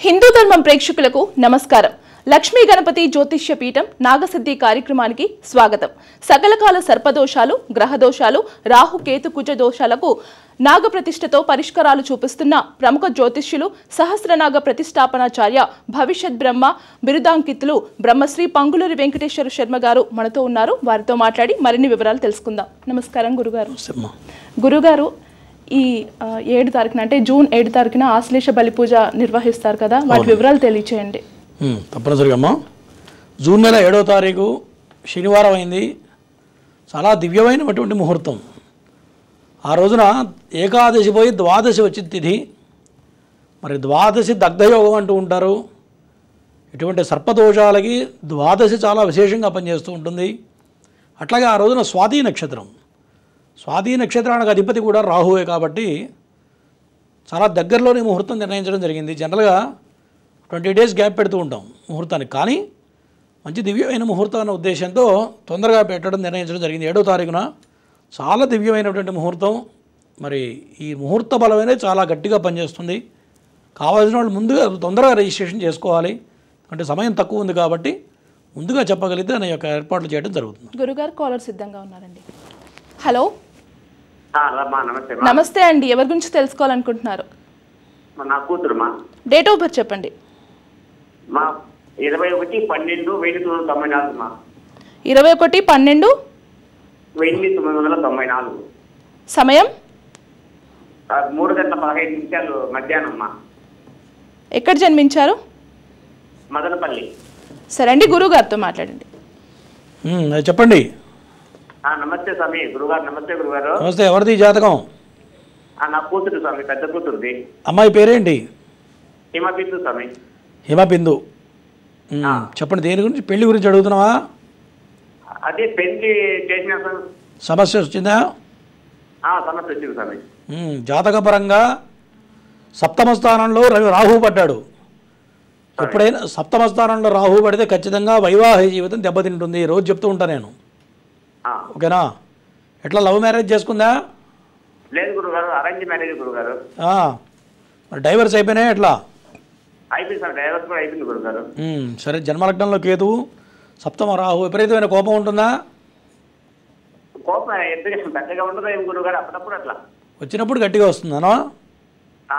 హిందూ ధర్మం ప్రేక్షకులకు నమస్కారం. లక్ష్మీ గణపతి జ్యోతిష్య పీఠం నాగసిద్ధి కార్యక్రమానికి స్వాగతం. సకలకాల సర్పదోషాలు, గ్రహదోషాలు, రాహు కేతు కుజ దోషాలకు నాగ ప్రతిష్టతో పరిష్కారాలు చూపిస్తున్న ప్రముఖ జ్యోతిష్యులు సహస్రనాగ ప్రతిష్టాపనాచార్య భవిష్యత్ బ్రహ్మ బిరుదాంకితులు బ్రహ్మశ్రీ పంగులూరి వెంకటేశ్వర శర్మ గారు మనతో ఉన్నారు. వారితో మాట్లాడి మరిన్ని వివరాలు తెలుసుకుందాం. నమస్కారం గురుగారు. గురుగారు, ఈ 7 తారీఖున అంటే జూన్ 7 తారీఖున ఆశ్లేష బలి పూజ నిర్వహిస్తారు కదా, వాటి వివరాలు తెలియచేయండి. తప్పనిసరిగా అమ్మా. జూన్ నెల 7వ తారీఖు శనివారం అయింది. చాలా దివ్యమైనటువంటి ముహూర్తం. ఆ రోజున ఏకాదశి పోయి ద్వాదశి వచ్చింది తిథి. మరి ద్వాదశి దగ్ధయోగం అంటూ ఉంటారు. ఇటువంటి సర్పదోషాలకి ద్వాదశి చాలా విశేషంగా పనిచేస్తూ ఉంటుంది. అట్లాగే ఆ రోజున స్వాతి నక్షత్రం. స్వాతి నక్షత్రానికి అధిపతి కూడా రాహువే కాబట్టి చాలా దగ్గరలోనే ముహూర్తం నిర్ణయించడం జరిగింది. జనరల్గా 20 డేస్ గ్యాప్ పెడుతూ ఉంటాం ముహూర్తానికి, కానీ మంచి దివ్యమైన ముహూర్తం అనే ఉద్దేశంతో తొందరగా పెట్టడం నిర్ణయించడం జరిగింది. 7వ తారీఖున చాలా దివ్యమైనటువంటి ముహూర్తం. మరి ఈ ముహూర్త బలమైనది చాలా గట్టిగా పనిచేస్తుంది. కావాల్సిన వాళ్ళు ముందుగా తొందరగా రిజిస్ట్రేషన్ చేసుకోవాలి. అంటే సమయం తక్కువ ఉంది కాబట్టి ముందుగా చెప్పగలిగితే దాని యొక్క ఏర్పాట్లు చేయడం జరుగుతుంది. గురుగారు కాలర్ సిద్ధంగా ఉన్నారండి. హలో, నమస్తే. నమస్తే అండి. ఎవరి గురించి తెలుసుకోవాలనుకుంటున్నారు? నా కూతురు మా డేట్ ఆఫ్ బర్త్ చెప్పండి. మా 21/12/1994 మా 21/12/1994. సమయం 3:15 మధ్యాహ్నం మా. ఎక్కడ జన్మించారు? మదనపల్లి. సరే అండి, గురుగారితో మాట్లాడండి. చెప్పండి. నమస్తే స్వామి. గురుగారు నమస్తే. గురుగారు నమస్తే. ఎవరిది జాతకం? నా కూతురు స్వామి, పెద్ద కూతురుది. అమ్మాయి పేరేంటి? హిమబిందు స్వామి. హిమబిందు. చెప్పండి, దేని గురించి? పెళ్లి గురించి అడుగుతున్నావా? అదే పెళ్లి చేసిన సమస్య వచ్చిందా? సమస్య వచ్చింది స్వామి. జాతకపరంగా సప్తమ స్థానంలో రాహు పడ్డాడు. ఎప్పుడైనా సప్తమ స్థానంలో రాహు పడితే ఖచ్చితంగా వైవాహిక జీవితం దెబ్బతింటుంది. రోజు చెప్తూ ఉంటాను నేను. ఓకేనా? ఎట్లా, లవ్ మ్యారేజ్ చేసుకుందా? లేదు గురుగారు, అరేంజ్ మ్యారేజ్ గురుగారు. మరి డైవర్స్ అయిపోయినాయి? ఎట్లా? అయిపోయింది సార్, డైవర్స్ కూడా అయిపోయింది గురుగారు. సరే, జన్మలగ్నంలో కేతువు, సప్తమ రాహు, విపరీతమైన కోపం ఉంటుందా? కోపం ఎందుకు పెద్దగా ఉండదు ఏం గురుగారు, అప్పుడప్పుడు అట్లా వచ్చినప్పుడు గట్టిగా వస్తుందనా?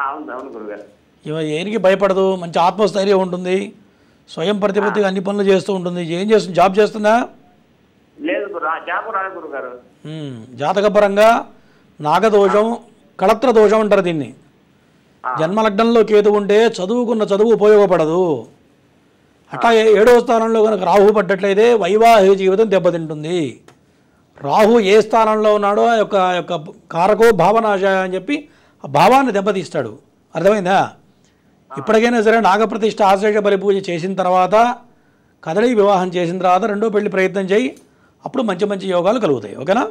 అవును అవును గురుగారు. ఏనికి భయపడదు, మంచి ఆత్మస్థైర్యం ఉంటుంది, స్వయం ప్రతిపత్తిగా అన్ని పనులు చేస్తూ ఉంటుంది. ఏం చేస్తుంది? జాబ్ చేస్తుందా? లేదు జాబ్ రాదు గురుగారు. జాతకపరంగా నాగదోషం, కళత్ర దోషం అంటారు దీన్ని. జన్మలగ్నంలో కేతు ఉంటే చదువుకున్న చదువు ఉపయోగపడదు. అట్లాగే 7వ స్థానంలో కనుక రాహు పడ్డట్లయితే వైవాహిక జీవితం దెబ్బతింటుంది. రాహు ఏ స్థానంలో ఉన్నాడో ఆ యొక్క కారకో భావనాశ అని చెప్పి ఆ భావాన్ని దెబ్బతీస్తాడు. అర్థమైందా? ఇప్పటికైనా సరే నాగప్రతిష్ఠ ఆశ్లేష బలి పూజ చేసిన తర్వాత, కదలి వివాహం చేసిన తర్వాత రెండో పెళ్లి ప్రయత్నం చేయి. అప్పుడు మంచి మంచి యోగాలు కలుగుతాయి. ఓకేనా?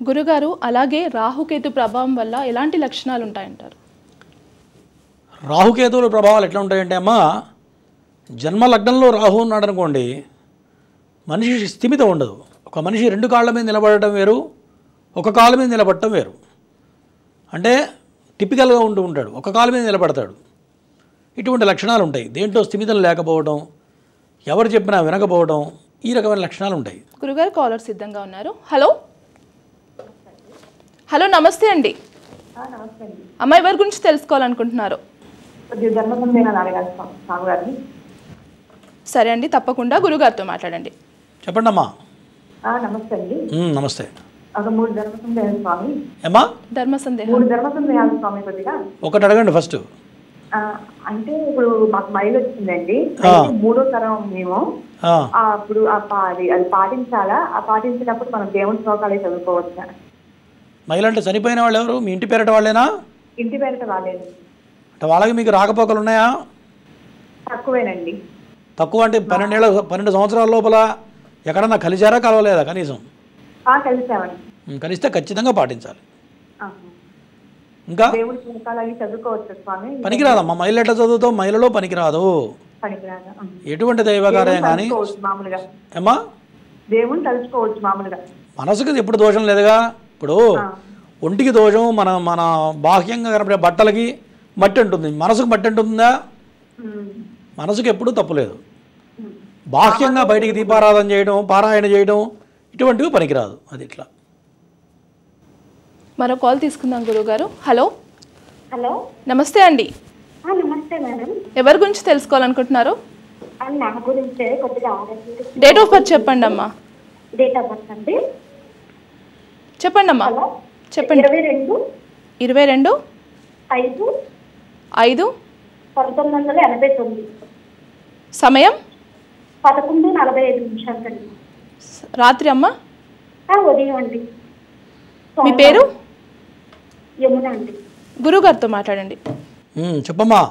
గురుగారు, అలాగే రాహుకేతు ప్రభావం వల్ల ఎలాంటి లక్షణాలు ఉంటాయంటారు? రాహుకేతువుల ప్రభావాలు ఎట్లా ఉంటాయంటే అమ్మా, జన్మ లగ్నంలో రాహు ఉన్నాడు అనుకోండి, మనిషి స్థిమితం ఉండదు. ఒక మనిషి 2 కాళ్ళ మీద నిలబడటం వేరు, ఒక కాళ్ళ మీద నిలబడటం వేరు. అంటే టిపికల్గా ఉంటూ ఉంటాడు, ఒక కాళ్ళ మీద నిలబడతాడు. ఇటువంటి లక్షణాలు ఉంటాయి. దేంట్లో స్థిమితం లేకపోవడం, ఎవరు చెప్పినా వినకపోవడం, ఈ రకమైన లక్షణాలు ఉంటాయి. గురుగారు కాలర్ సిద్ధంగా ఉన్నారు. హలో హలో, నమస్తే అండి. అమ్మాయి ఎవరి గురించి తెలుసుకోవాలనుకుంటున్నారు? సరే అండి, తప్పకుండా గురుగారితో మాట్లాడండి. చెప్పండి అమ్మా. నమస్తే అండి. నమస్తే. ఒక 3 ధర్మ సందేహాలు స్వామి. ఏమ్మా? ధర్మ సందేహం. 3 ధర్మ సందేహాలు స్వామి. కొద్దిగా ఒకటి అడగండి ఫస్ట్. అంటే ఇప్పుడు మాకు మైల్ వచ్చిందండి, 3వ తరం మేము. అప్పుడు అది పాటించాలా? పాటించినప్పుడు మనం దేవుని శ్లోకాలే చదువుకోవచ్చా? మహిళ అంటే చనిపోయిన వాళ్ళు ఎవరు? మీ ఇంటి పేరట వాళ్ళేనా? ఇంటి పేరట వాళ్ళేది. అంటే వాళ్ళకి మీకు రాకపోకలు ఉన్నాయా? తక్కువేనండి. తక్కువ అంటే 12 సంవత్సరాల లోపల ఎక్కడన్నా కలిసారా, కలవలేదా? కనీసం కలిసామండి. కలిస్తే ఖచ్చితంగా పాటించాలి. ఇంకా దేవుడి శ్లోకాలు అవి చదువుకోవచ్చు స్వామి? పనికిరాదమ్మా. మహిళ ఎట్లా చదువుతావు? మహిళలో పనికిరాదు. ఎటువంటి దైవకార్యం కానీ మామూలుగా ఏమ్మా దేవుని తలుచుకోవచ్చు మామూలుగా. మనసుకు ఎప్పుడు దోషం లేదుగా. ఇప్పుడు ఒంటికి దోషం మన బాహ్యంగా కనపడే బట్టలకి మట్టి అంటుంది, మనసుకు మట్టి అంటుందా? మనసుకు ఎప్పుడూ తప్పులేదు. బాహ్యంగా బయటికి దీపారాధన చేయడం, పారాయణ చేయడం ఇటువంటివి పనికిరాదు. అది ఇట్లా. మరో కాల్ తీసుకుందాం గురువుగారు. హలో హలో, నమస్తే అండి. నమస్తే మేడం. ఎవరి గురించి తెలుసుకోవాలనుకుంటున్నారు? నా గురించే కొద్దిగా డేట్ ఆఫ్ బర్త్ చెప్పండి అమ్మా. డేట్ ఆఫ్ బర్త్ అండి చెప్పండి అమ్మా. హలో, చెప్పండి. 22/5/1989. సమయం 11:45 అండి. రాత్రి అమ్మా. ఉదయం అండి. మీ పేరు? యమున అండి. గురుగారితో మాట్లాడండి. చెప్పమ్మా.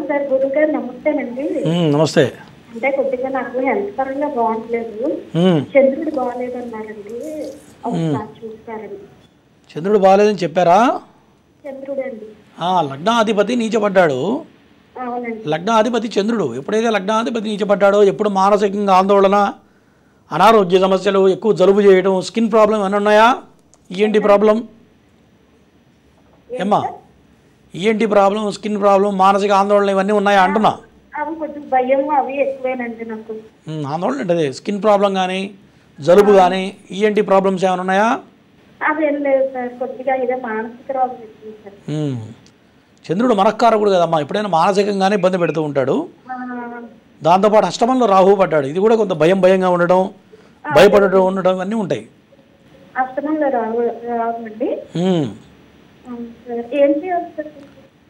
సార్ గురుగారు నమస్తేనండి. నమస్తే. అంటే కొద్దిగా నాకు హెల్త్ పరంగా బాగుంటలేదు, చంద్రుడు బాగాలేదు అన్నారండి, ఒకసారి చూస్తారండి. చంద్రుడు బాగాలేదని చెప్పారా? చంద్రుడు అండి. లగ్నాధిపతి నీచపడ్డాడు. అవునండి. లగ్నాధిపతి చంద్రుడు. ఎప్పుడైతే లగ్నాధిపతి నీచపడ్డాడో, ఎప్పుడు మానసికంగా ఆందోళన, అనారోగ్య సమస్యలు, ఎక్కువ జలుబు చేయడం, స్కిన్ ప్రాబ్లం ఏమైనా ఉన్నాయా? ఈఎన్టీ ప్రాబ్లం ఏమ్మా? ఈఎన్టీ ప్రాబ్లం, స్కిన్ ప్రాబ్లం, మానసిక ఆందోళన ఇవన్నీ ఉన్నాయా అంటున్నా? అవి కొంచెం భయం అవి ఎక్కువేనండి నాకు. ఆందోళన ఉంటుంది. స్కిన్ ప్రాబ్లం కానీ, జలుబు కానీ, ఈఎన్టీ ప్రాబ్లమ్స్ ఏమైనా ఉన్నాయా? అవి ఏం లేదు సార్, కొద్దిగా ఇదే మానసిక రోగం ఎక్కువ సార్. చంద్రుడు మనఃకారకుడు కదమ్మా, ఎప్పుడైనా మానసికంగానే ఇబ్బంది పెడుతూ ఉంటాడు. దాంతోపాటు అష్టమంలో రాహు పడ్డాడు. ఇది కూడా కొంత భయంగా ఉండడం, భయపడటం ఉండడం ఇవన్నీ ఉంటాయి. అష్టమంలో రావండి. ఏం చేయాలి సార్?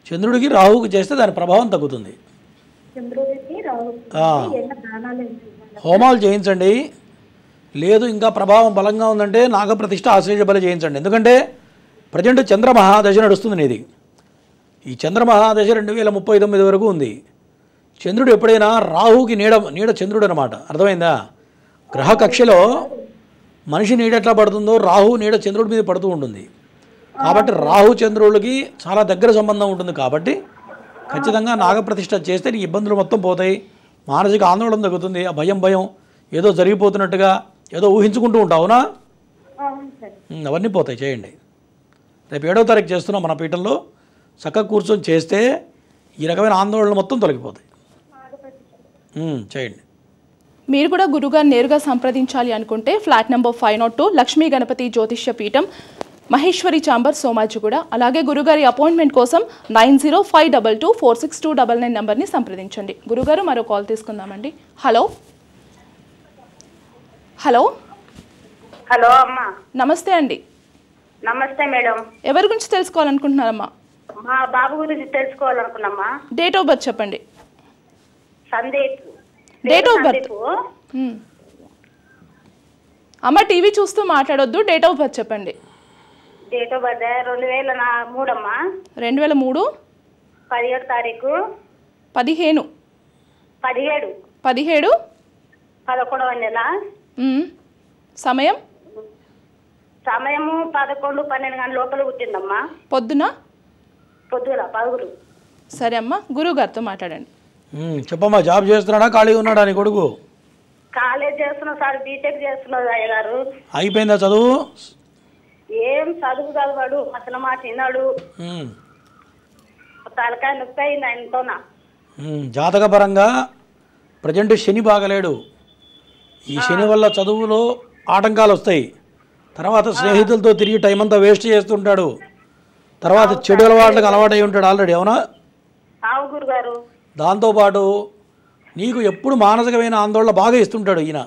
చంద్రుడికి రాహుకి చేస్తే దాని ప్రభావం తగ్గుతుంది. చంద్రుడికి రావు దానాలు హోమాలు చేయించండి. లేదు ఇంకా ప్రభావం బలంగా ఉందంటే నాగప్రతిష్ఠ, ఆశ్లేష బలి చేయించండి. ఎందుకంటే ప్రజెంట్ చంద్రమహాదశ నడుస్తుంది నీది. ఈ చంద్రమహాదశ 2039 వరకు ఉంది. చంద్రుడు ఎప్పుడైనా రాహుకి నీడ చంద్రుడు అనమాట. అర్థమైందా? గ్రహ కక్షలో మనిషి నీడ ఎట్లా పడుతుందో రాహు నీడ చంద్రుడి మీద పడుతూ ఉంటుంది. కాబట్టి రాహు చంద్రుడికి చాలా దగ్గర సంబంధం ఉంటుంది. కాబట్టి ఖచ్చితంగా నాగప్రతిష్ఠ చేస్తే నీ ఇబ్బందులు మొత్తం పోతాయి. మానసిక ఆందోళన తగ్గుతుంది. ఆ భయం ఏదో జరిగిపోతున్నట్టుగా ఏదో ఊహించుకుంటూ ఉంటావు, అవునా? అవన్నీ పోతాయి. చేయండి. రేపు 7వ తారీఖు చేస్తున్నాం మన పీఠంలో. చక్కగా కూర్చొని చేస్తే ఈ రకమైన ఆందోళనలు మొత్తం తొలగిపోతాయి. చేయండి. మీరు కూడా గురుగారు నేరుగా సంప్రదించాలి అనుకుంటే ఫ్లాట్ నెంబర్ 502 లక్ష్మీ గణపతి జ్యోతిష్య పీఠం, మహేశ్వరి చాంబర్, సోమాజిగూడ. అలాగే గురుగారి అపాయింట్మెంట్ కోసం 9052246299 నెంబర్ని సంప్రదించండి. గురుగారు మరో కాల్ తీసుకుందామండి. హలో హలో హలో అమ్మా. నమస్తే అండి. నమస్తే మేడం. ఎవరి గురించి తెలుసుకోవాలనుకుంటున్నారమ్మా? మా బాబు గురించి తెలుసుకోవాలనుకున్నామ్మా. డేట్ ఆఫ్ బర్త్ చెప్పండి. సందీప్. డేట్ ఆఫ్ బర్త్ అమ్మ. టీవీ చూస్తూ మాట్లాడొద్దు. డేట్ ఆఫ్ బర్త్ చెప్పండి. డేట్ ఆఫ్ బర్త్ 2003 అమ్మా. 2003 17వ తారీఖు 17 11వ నెల. సమయం 11-12 గంటల లోపల పుట్టిందమ్మా. పొద్దున 10 సరే అమ్మా, గురువు గారితో మాట్లాడండి. చెప్పమ్మా. జాబ్ చేస్తున్నాడా, ఖాళీగా ఉన్నాడా నీ కొడుకు? కాలేజ్ చేస్తున్నా సార్, బీటెక్ చేస్తున్నారు అయ్యగారు. అయిపోయిందా చదువు? ఏం చదువు చదవాడు, అసలు మాట విన్నాడు. తలకాయ నొప్పి అయింది ఆయనతోనా. జాతకపరంగా ప్రజెంట్ శని బాగలేడు. ఈ శని వల్ల చదువులో ఆటంకాలు వస్తాయి. తర్వాత స్నేహితులతో తిరిగి టైం అంతా వేస్ట్ చేస్తుంటాడు. తర్వాత చెడు అలవాట్లకు అలవాటు అయి ఉంటాడు ఆల్రెడీ, అవునా? ఆవు గురుగారు. దాంతోపాటు నీకు ఎప్పుడు మానసికమైన ఆందోళన బాగా ఇస్తుంటాడు ఈయన.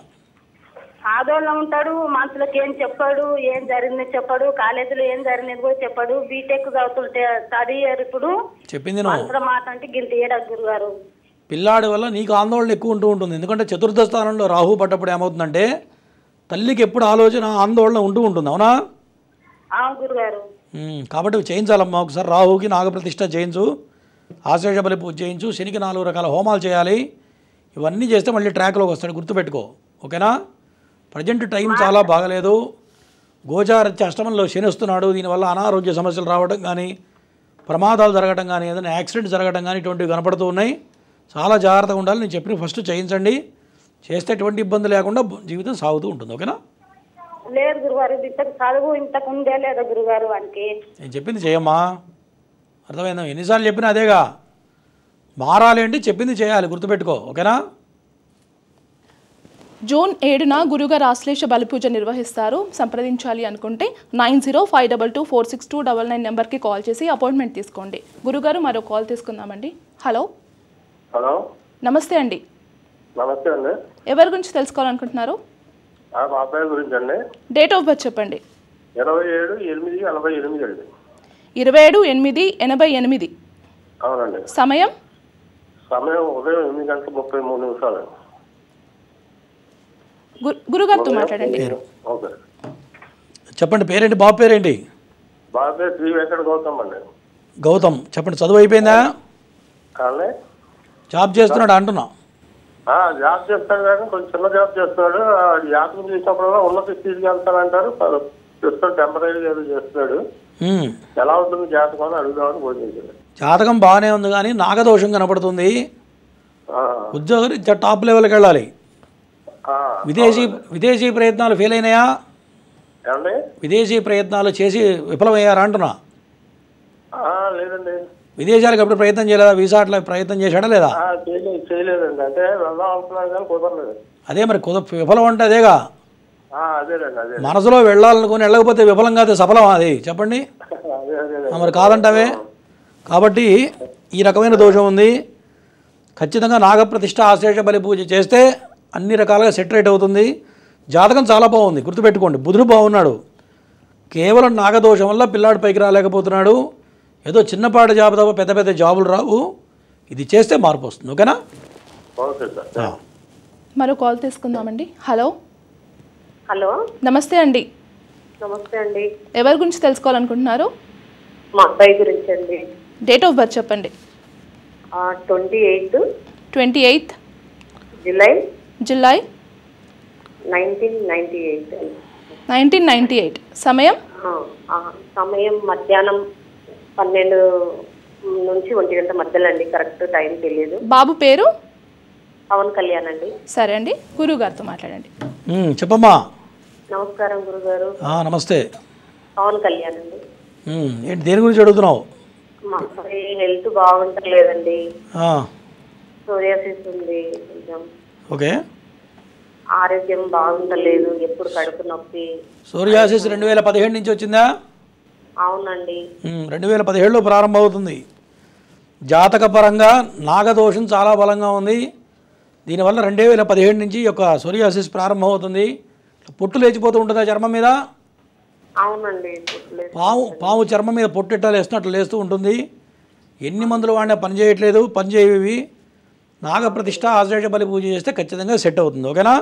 ఆందోళన ఉంటాడు, మనసులకు ఏం చెప్పాడు, ఏం జరిగింది చెప్పాడు, కాలేజీలో ఏం జరిగింది కూడా చెప్పాడు. బీటెక్ చదువుతుంటే చదివారు ఇప్పుడు. చెప్పింది మాట అంటే గింత ఏడాది గురుగారు. పిల్లాడి వల్ల నీకు ఆందోళన ఎక్కువ ఉంటుంది. ఎందుకంటే చతుర్థ స్థానంలో రాహు పడ్డప్పుడు ఏమవుతుందంటే తల్లికి ఎప్పుడు ఆలోచన, ఆందోళన ఉంటుంది, అవునా? అవును గురుగారు. కాబట్టి చేయించాలమ్మా. ఒకసారి రాహుకి నాగప్రతిష్ఠ చేయించు, ఆశ్లేష బలి పూజ చేయించు, శనికి 4 రకాల హోమాలు చేయాలి. ఇవన్నీ చేస్తే మళ్ళీ ట్రాక్లోకి వస్తాడు, గుర్తుపెట్టుకో, ఓకేనా? ప్రజెంట్ టైం చాలా బాగలేదు. గోచారత్య అష్టమంలో శని వస్తున్నాడు. దీనివల్ల అనారోగ్య సమస్యలు రావడం కానీ, ప్రమాదాలు జరగడం కానీ, ఏదైనా యాక్సిడెంట్ జరగడం కానీ ఇటువంటివి కనపడుతూ ఉన్నాయి. చాలా జాగ్రత్తగా ఉండాలి. నేను చెప్పిన ఫస్ట్ చేయించండి. చేస్తే ఎటువంటి ఇబ్బంది లేకుండా జీవితం సాగుతూ ఉంటుంది, ఓకేనా? లేదు గురుగారు, చదువు ఇంతకు ఉందే లేదా గురుగారు వానికి. నేను చెప్పింది చేయమ్మా. అర్థమైందా? ఎన్నిసార్లు చెప్పినా అదేగా, మారాలి అంటే చెప్పింది చేయాలి, గుర్తుపెట్టుకో. ఓకేనా? జూన్ 7న గురుగారు ఆశ్లేష బలిపూజ నిర్వహిస్తారు. సంప్రదించాలి అనుకుంటే 9052246299 నెంబర్కి కాల్ చేసి అపాయింట్మెంట్ తీసుకోండి. గురుగారు మరో కాల్ తీసుకుందామండి. హలో. హలో, నమస్తే అండి. నమస్తే అండి. ఎవరి గురించి తెలుసుకోవాలనుకుంటున్నారు? మా అబ్బాయి గురించి అండి. డేట్ ఆఫ్ బర్త్ చెప్పండి. 27/8/88 అండి. 27/8/88. అవునండి. సమయం ఉదయం 8:33 గురుగారితో మాట్లాడండి. ఓకే, చెప్పండి. పేరేంటి? బాబు పేరేంటి? బాబు శ్రీ వెంకట గౌతమ్ అండి. గౌతమ్. చెప్పండి. చదువు అయిపోయిందా? కానీ జాబ్ చేస్తున్నాడు అంటున్నా. జాబ్ చేస్తాడు కానీ కొంచెం చిన్న జాబ్ చేస్తున్నాడు. యాత్ర చేసినప్పుడు ఉన్నత స్థితికి వెళ్తానంటారు, ప్రస్తుతం టెంపరీగా ఏదో చేస్తున్నాడు. ఎలా ఉంటుంది జాతకం అని అడుగుదామని భోజనం. జాతకం బాగానే ఉంది కానీ నాగదోషం కనపడుతుంది. ఉద్యోగరీత్యా టాప్ లెవెల్కి వెళ్ళాలి. విదేశీ ప్రయత్నాలు ఫెయిల్ అయినాయా? ఏమండి? విదేశీ ప్రయత్నాలు చేసి విఫలమయ్యారా అంటున్నా. లేదండి. విదేశాలకు ఎప్పుడు ప్రయత్నం చేయలేదా? వీసా అట్లా ప్రయత్నం చేశాడా లేదా? చేయలేదండి. అంటే వెళ్దాం అనుకున్నాను కానీ కుదరలేదు. అదే మరి విఫలం అంటే అదేగా. అదేనండి. అదే మనసులో వెళ్ళాలనుకుని వెళ్ళకపోతే విఫలం కాదు, సఫలం. అది చెప్పండి. మరి కాదంటావే. కాబట్టి ఈ రకమైన దోషం ఉంది. ఖచ్చితంగా నాగప్రతిష్ఠ ఆశ్లేష బలి పూజ చేస్తే అన్ని రకాలుగా సెట్ రైట్ అవుతుంది. జాతకం చాలా బాగుంది, గుర్తుపెట్టుకోండి. బుధుడు బాగున్నాడు. కేవలం నాగదోషం వల్ల పిల్లాడు పైకి రాలేకపోతున్నాడు. ఏదో చిన్నపాటి జాబు తప్ప పెద్ద పెద్ద జాబులు రావు. ఇది చేస్తే మార్పు వస్తుంది. ఓకేనా? Okay sir. మరో కాల్ తీసుకుందామండి. హలో. హలో, నమస్తే అండి. నమస్తే అండి. ఎవరి గురించి తెలుసుకోవాలనుకుంటున్నారు? మా అబ్బాయి గురించి అండి. డేట్ ఆఫ్ బర్త్ చెప్పండి. 28 జూలై 1998. సమయం మధ్యాహ్నం 12 నుంచి 1 గంట మధ్యలో అండి. కరెక్ట్ టైం తెలియదు. బాబు పేరు? పవన్ కళ్యాణ్ అండి. సరే అండి, గురువు గారితో మాట్లాడండి. చెప్పమ్మా. నమస్కారం గురుగారు. నమస్తే. పవన్ కళ్యాణ్ అండి. ఏంటి, దేని గురించి అడుగుతున్నావు? మా అబ్బాయి హెల్త్ బాగుంటలేదండి. సోరియాసిస్ ఉంది కొంచెం. ఓకే. ఆరోగ్యం బాగుంటలేదు, ఎప్పుడు కడుపు నొప్పి. సోరియాసిస్ 2017 నుంచి వచ్చిందా? అవునండి. 2017లో ప్రారంభమవుతుంది. జాతకపరంగా నాగదోషం చాలా బలంగా ఉంది. దీనివల్ల 2017 నుంచి ఈ యొక్క సోరియాసిస్ ప్రారంభమవుతుంది. పొట్టు లేచిపోతూ ఉంటుందా చర్మం మీద? అవునండి. పాము చర్మం మీద పొట్టు ఎట్లా లేస్తున్నా అట్లా లేస్తూ ఉంటుంది. ఎన్ని మందులు వాడినా పని చేయట్లేదు, పని చేయవి. నాగప్రతిష్ఠ ఆశ్లేష బలి పూజ చేస్తే ఖచ్చితంగా సెట్ అవుతుంది. ఓకేనా?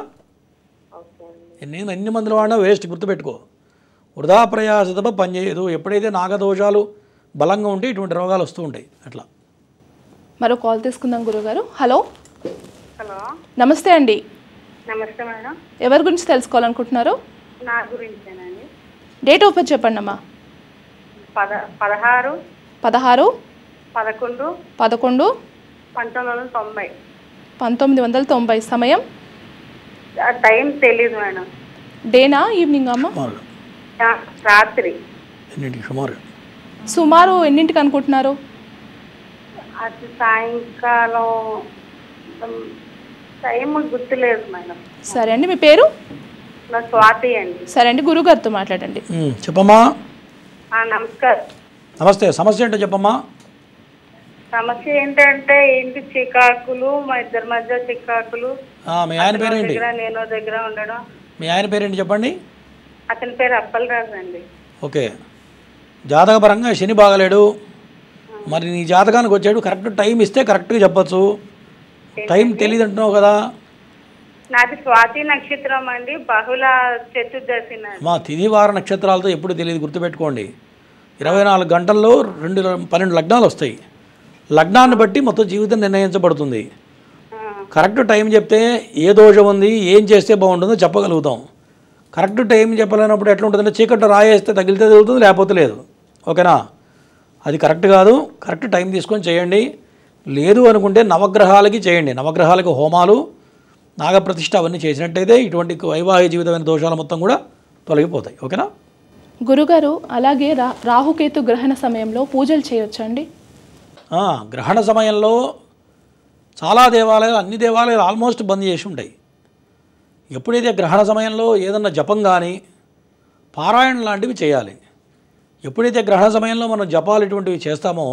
ఎన్ని మందులు వాడినా వేస్ట్, గుర్తుపెట్టుకో. వృధా ప్రయాస తప్ప పని చేయదు. ఎప్పుడైతే నాగదోషాలు బలంగా ఉంటే ఇటువంటి రోగాలు వస్తూ ఉంటాయి. అట్లా. మరో కాల్ తీసుకుందాం గురుగారు. హలో. హలో, నమస్తే అండి. నమస్తే మేడం. ఎవరి గురించి తెలుసుకోవాలనుకుంటున్నారు? నా గురించేనండి. డేట్ ఆఫ్ బర్త్ చెప్పండి అమ్మా. 16 11 11 1990. 1990. సమయం? టైం తెలీదు మేడం. డేనా ఈవినింగ్ అమ్మా? రాత్రి. సుమారు ఎన్నింటికి అనుకుంటున్నారు? అది సాయంకాలం. టైం గుర్తులేదు మేడం. సరే అండి, మీ పేరు? నా స్వాతి అండి. సరే అండి, గురుగారితో మాట్లాడండి. చెప్పమ్మా. నమస్కారం. నమస్తే. సమస్య ఏంటో చెప్పమ్మా. సమస్య ఏంటంటే చికాకులు, మా ఇద్దరి మధ్య చికాకులు. మీ ఆయన పేరేంటి? నేను దగ్గర ఉండడం. మీ ఆయన పేరేంటి చెప్పండి. అతని పేరు అప్పలరాజు అండి. ఓకే. జాతకపరంగా శని బాగలేడు. మరి నీ జాతకానికి వచ్చాడు, కరెక్ట్ టైం ఇస్తే కరెక్ట్గా చెప్పచ్చు. టైం తెలియదు అంటున్నావు కదా. నాది స్వాతి నక్షత్రం అండి, బహుళ చతుర్దశి. మా తిథివార నక్షత్రాలతో ఎప్పుడు తెలియదు, గుర్తుపెట్టుకోండి. 24 గంటల్లో 12 లగ్నాలు వస్తాయి. లగ్నాన్ని బట్టి మొత్తం జీవితం నిర్ణయించబడుతుంది. కరెక్ట్ టైం చెప్తే ఏ దోషం ఉంది, ఏం చేస్తే బాగుంటుందో చెప్పగలుగుతాం. కరెక్ట్ టైం చెప్పలేనప్పుడు ఎట్లా ఉంటుందంటే చీకట్లో రాయేస్తే తగిలితే తగులుతుంది, లేకపోతే లేదు. ఓకేనా? అది కరెక్ట్ కాదు. కరెక్ట్ టైం తీసుకొని చేయండి. లేదు అనుకుంటే నవగ్రహాలకి చేయండి. నవగ్రహాలకి హోమాలు, నాగప్రతిష్ఠ అవన్నీ చేసినట్టయితే ఇటువంటి వైవాహిక జీవితమైన దోషాలు మొత్తం కూడా తొలగిపోతాయి. ఓకేనా? గురుగారు అలాగే రాహుకేతు గ్రహణ సమయంలో పూజలు చేయొచ్చండి? గ్రహణ సమయంలో చాలా దేవాలయాలు, అన్ని దేవాలయాలు ఆల్మోస్ట్ బంద్ చేసి ఉంటాయి. ఎప్పుడైతే గ్రహణ సమయంలో ఏదన్నా జపం కానీ పారాయణ లాంటివి చేయాలి. ఎప్పుడైతే గ్రహణ సమయంలో మనం జపాలు ఇటువంటివి చేస్తామో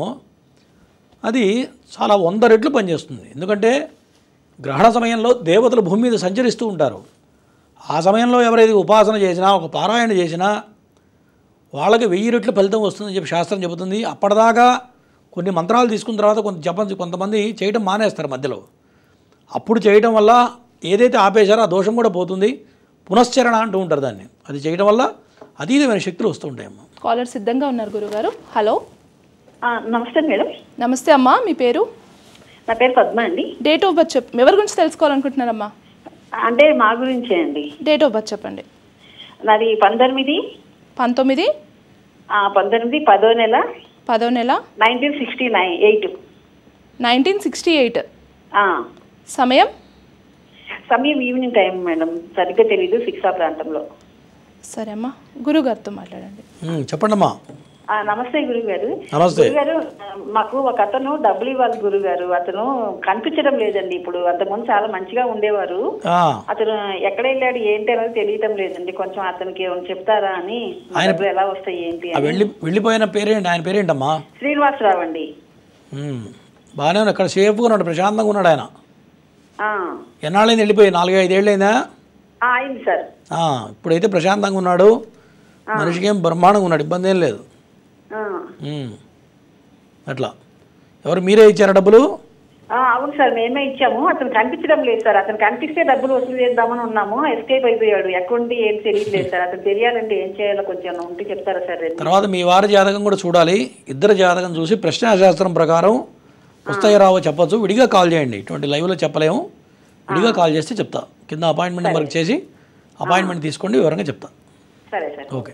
అది చాలా 100 రెట్లు పనిచేస్తుంది. ఎందుకంటే గ్రహణ సమయంలో దేవతలు భూమి మీద సంచరిస్తూ ఉంటారు. ఆ సమయంలో ఎవరైతే ఉపాసన చేసినా, ఒక పారాయణ చేసినా వాళ్ళకి 1000 రెట్లు ఫలితం వస్తుందని చెప్పి శాస్త్రం చెబుతుంది. అప్పటిదాకా కొన్ని మంత్రాలు తీసుకున్న తర్వాత కొంతమంది చేయడం మానేస్తారు మధ్యలో. అప్పుడు చేయడం వల్ల ఏదైతే ఆపేశారో ఆ దోషం కూడా పోతుంది. పునశ్చరణ అంటూ ఉంటారు దాన్ని. అది చేయడం వల్ల అతీతమైన శక్తులు వస్తూ ఉంటాయమ్మా. కాలర్ సిద్ధంగా ఉన్నారు గురుగారు. హలో, నమస్తే మేడం. నమస్తే అమ్మా, మీ పేరు? నా పేరు పద్మ అండి. డేట్ ఆఫ్ బర్త్ ఎవరి గురించి తెలుసుకోవాలనుకుంటున్నారమ్మా? అంటే మా గురించే అండి. డేట్ ఆఫ్ బర్త్ చెప్పండి. నాది 19 10వ నెల 1968. సమయం ఈవినింగ్ టైం మేడం, సరిగ్గా తెలీదు, 6 ఆ ప్రాంతంలో. సరే అమ్మా, గురుగారితో మాట్లాడండి. చెప్పండమ్మా. నమస్తే గురుగారు. నమస్తే గురుగారు, మాకు ఒక అతను డబ్బులు ఇవ్వాలి గురుగారు. అతను కనిపించడం లేదండి. ఇప్పుడు అంతకుముందు చాలా మంచిగా ఉండేవారు. అతను ఎక్కడ వెళ్ళాడు ఏంటి అనేది తెలియటం లేదండి. కొంచెం అతనికి ఏమైనా చెప్తారా అని. డబ్బులు ఎలా వస్తాయి ఏంటి? వెళ్ళిపోయిన పేరేంటి? ఆయన పేరేంటమ్మా? శ్రీనివాసరావు అండి. బాగానే ఉన్నాడు, ఇక్కడ సేఫ్గా ఉన్నాడు, ప్రశాంతంగా ఉన్నాడు ఆయన. ఎన్నాళ్ళైంది వెళ్ళిపోయి? 4-5 ఏళ్ళైందా? అయింది సార్. ఇప్పుడైతే ప్రశాంతంగా ఉన్నాడు, మనిషికి ఏం బ్రహ్మాండంగా ఉన్నాడు, ఇబ్బంది ఏం లేదు. అట్లా. ఎవరు మీరే ఇచ్చారా డబ్బులు? అవును సార్, మేమే ఇచ్చాము. అతను కనిపించడం లేదు సార్. అతను కనిపిస్తే డబ్బులు వసూలు చేద్దామని ఉన్నాము. ఎస్కేప్ అయిపోయాడు. ఎక్కడుంటే ఏం తెలియట్లేదు సార్. అతను తెలియాలంటే ఏం చేయాలో కొంచెం ఉంటే చెప్తారా సార్? తర్వాత మీ వారి జాతకం కూడా చూడాలి. ఇద్దరు జాతకం చూసి ప్రశ్నాశాస్త్రం ప్రకారం వస్తాయో రావో చెప్పచ్చు. విడిగా కాల్ చేయండి, ఇటువంటి లైవ్లో చెప్పలేము. విడిగా కాల్ చేస్తే చెప్తా. కింద అపాయింట్మెంట్ నెంబర్కి చేసి అపాయింట్మెంట్ తీసుకోండి, వివరంగా చెప్తా. సరే సార్. ఓకే.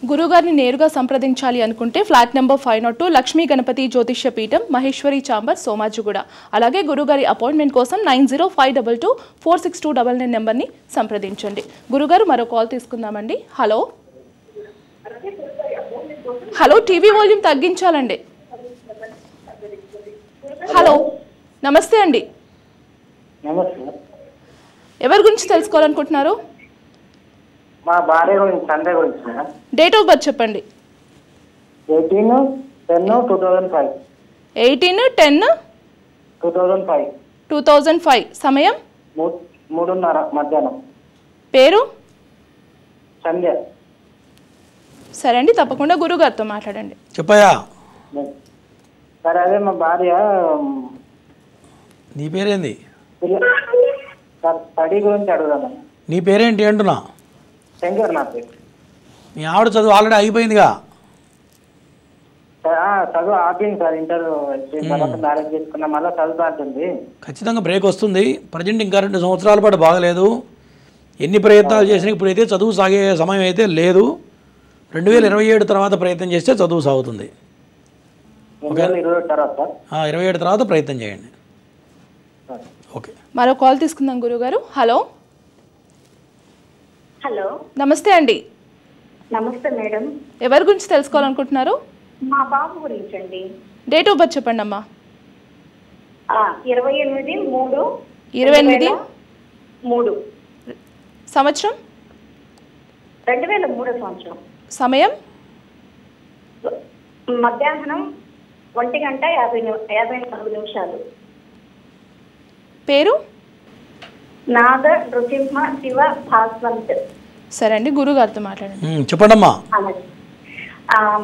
గురుగారిని నేరుగా సంప్రదించాలి అనుకుంటే ఫ్లాట్ నెంబర్ 502 లక్ష్మీ గణపతి జ్యోతిష్య పీఠం, మహేశ్వరి చాంబర్, సోమాజిగూడ. అలాగే గురుగారి అపాయింట్మెంట్ కోసం 9052246299 నెంబర్ని సంప్రదించండి. గురుగారు మరో కాల్ తీసుకుందామండి. హలో, టీవీ వాల్యూమ్ తగ్గించాలండి. హలో, నమస్తే అండి. ఎవరి గురించి తెలుసుకోవాలనుకుంటున్నారు? మా భార్య గురించి, సండే గురించి. డేట్ ఆఫ్ బర్త్ చెప్పండి. 18/10/2005. 18/10/2005. సమయం 3:30 మధ్యాహ్నం. పేరు? సంధ్య. సరే అండి, తప్పకుండా గురుగారితో మాట్లాడండి. చెప్పయ్యా. సరే, అదే మా భార్య. నీ పేరేంది? స్టడీ గురించి అడుగుదాం. నీ పేరేంటి అంటున్నా? శంకర్ నా పేరు. మీ ఆవిడ చదువు ఆల్రెడీ అయిపోయిందిగా? చదువు ఆపింది సార్, ఇంటర్ తర్వాత మ్యారేజ్ చేసుకున్నా, మళ్ళీ చదువు ఆడుతుంది. ఖచ్చితంగా బ్రేక్ వస్తుంది. ప్రజెంట్ ఇంకా 2 సంవత్సరాల పాటు బాగలేదు. ఎన్ని ప్రయత్నాలు చేసినా ఇప్పుడైతే చదువు సాగే సమయం అయితే లేదు. 2027 తర్వాత ప్రయత్నం చేస్తే చదువు సాగుతుంది. 27 తర్వాత ప్రయత్నం చేయండి. ఓకే, మరో కాల్ తీసుకుందాం గురుగారు. హలో. హలో, నమస్తే అండి. నమస్తే మేడం. ఎవరి గురించి తెలుసుకోవాలనుకుంటున్నారు? మా బాబు గురించి అండి. డేట్ ఆఫ్ బర్త్ చెప్పండి అమ్మా. 28/3/2003. సంవత్సరం? 2003 సంవత్సరం. సమయం? మధ్యాహ్నం 1:54. పేరు? నాగ నృసింహ శివ భాస్వంత్. సరే అండి, గురుగారితో మాట్లాడండి. చెప్పండమ్మా.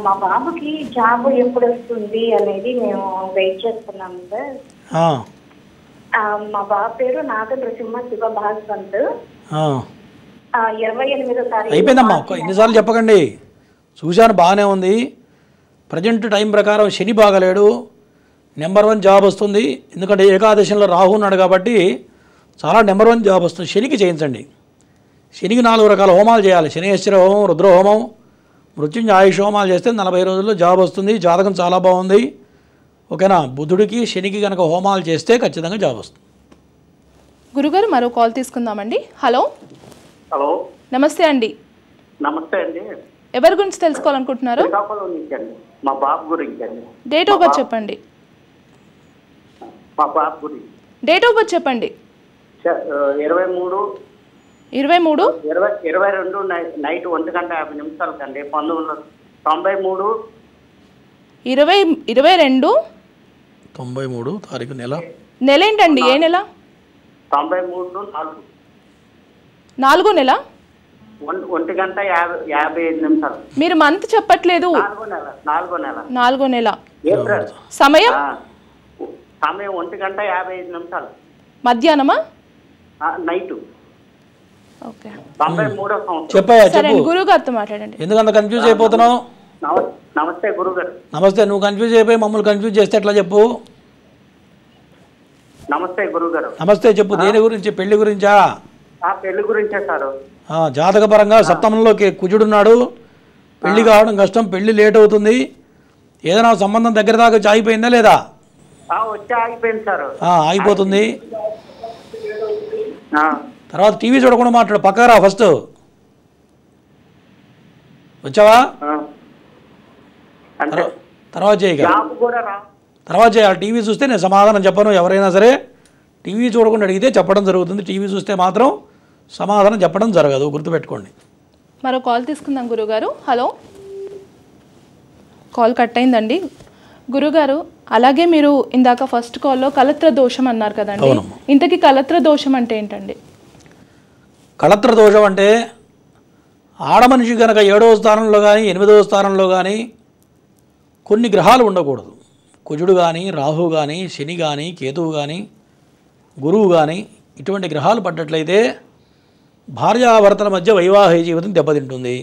మా బాబుకి జాబ్ ఎప్పుడు వస్తుంది అనేది మేము వెయిట్ చేస్తున్నాము సార్. మా బాబు పేరు నాగ నృసింహ శివ భాస్వంత్. 28వ తారీఖు. అయిపోయిందమ్మా, ఎన్నిసార్లు చెప్పకండి. చూశాను, బాగానే ఉంది. ప్రజెంట్ టైం ప్రకారం శని బాగలేడు. నెంబర్ 1 జాబ్ వస్తుంది. ఎందుకంటే ఏకాదశంలో రాహు ఉన్నాడు కాబట్టి చాలా నెంబర్ 1 జాబ్ వస్తుంది. శనికి చేయించండి. శనికి 4 రకాల హోమాలు చేయాలి. శనేశ్వర హోమం, రుద్ర హోమం, మృత్యుంజయ ఆయుష్ హోమాలు చేస్తే 40 రోజుల్లో జాబ్ వస్తుంది. జాతకం చాలా బాగుంది. ఓకేనా? బుధుడికి శనికి కనుక హోమాలు చేస్తే ఖచ్చితంగా జాబ్ వస్తుంది. గురుగారు మరో కాల్ తీసుకుందామండి. హలో. హలో, నమస్తే అండి. నమస్తే అండి. ఎవరి గురించి తెలుసుకోవాలనుకుంటున్నారు? శ్రీకాకుళం నుంచి అండి, మా బాబు గురించి అండి. డేట్ ఆఫ్ బర్త్ చెప్పండి. మా బాబు గురించి డేట్ ఆఫ్ బర్త్ చెప్పండి. 23 22 నైట్ 1:50 కండి. 1993 93 తారీఖు నెల ఏంటండి? ఏ నెల? 93 4 నెల 1:55. మీరు మంత్ చెప్పట్లేదు. 4 నెల ఏప్రిల్. సమయం 1:55. మధ్యాహ్నమా? నైట్. ఓకే 93వ సంవత్సరం. చెప్పయ్యా, సరే చెప్పు. గురువు గారితో మాట్లాడండి. ఎందుకంత కన్ఫ్యూజ్ అయిపోతున్నావు? నమస్తే గురుగారు. నమస్తే. నువ్వు కన్ఫ్యూజ్ అయిపోయి మమ్మల్ని కన్ఫ్యూజ్ చేస్తే ఎట్లా చెప్పు? నమస్తే గురుగారు. నమస్తే, చెప్పు. దేని గురించి? పెళ్లి గురించా? పెళ్లి గురించే సార్. జాతకపరంగా సప్తమంలోకి కుజుడున్నాడు. పెళ్లి కావడం కష్టం, పెళ్లి లేట్ అవుతుంది. ఏదైనా సంబంధం దగ్గర దాకా వచ్చి ఆగిపోయిందా లేదా? వచ్చి ఆగిపోయింది సార్. ఆగిపోతుంది. తర్వాత టీవీ చూడకుండా మాట్లాడు, పక్కరా ఫస్ట్. వచ్చావా? తర్వాత చేయి. తర్వాత చేయాలి. టీవీ చూస్తే నేను సమాధానం చెప్పను. ఎవరైనా సరే టీవీ చూడకుండా అడిగితే చెప్పడం జరుగుతుంది. టీవీ చూస్తే మాత్రం సమాధానం చెప్పడం జరగదు, గుర్తుపెట్టుకోండి. మరో కాల్ తీసుకుందాం గురుగారు. హలో, కాల్ కట్ అయిందండి. గురుగారు, అలాగే మీరు ఇందాక ఫస్ట్ కాల్లో కలత్ర దోషం అన్నారు కదండి, ఇంతకీ కలత్ర దోషం అంటే ఏంటండి? కలత్ర దోషం అంటే ఆడమనిషి కనుక 7వ స్థానంలో కానీ 8వ స్థానంలో కానీ కొన్ని గ్రహాలు ఉండకూడదు. కుజుడు కానీ, రాహు కానీ, శని కానీ, కేతువు కానీ, గురువు కానీ ఇటువంటి గ్రహాలు పడ్డట్లయితే భార్యాభర్తల మధ్య వైవాహిక జీవితం దెబ్బతింటుంది.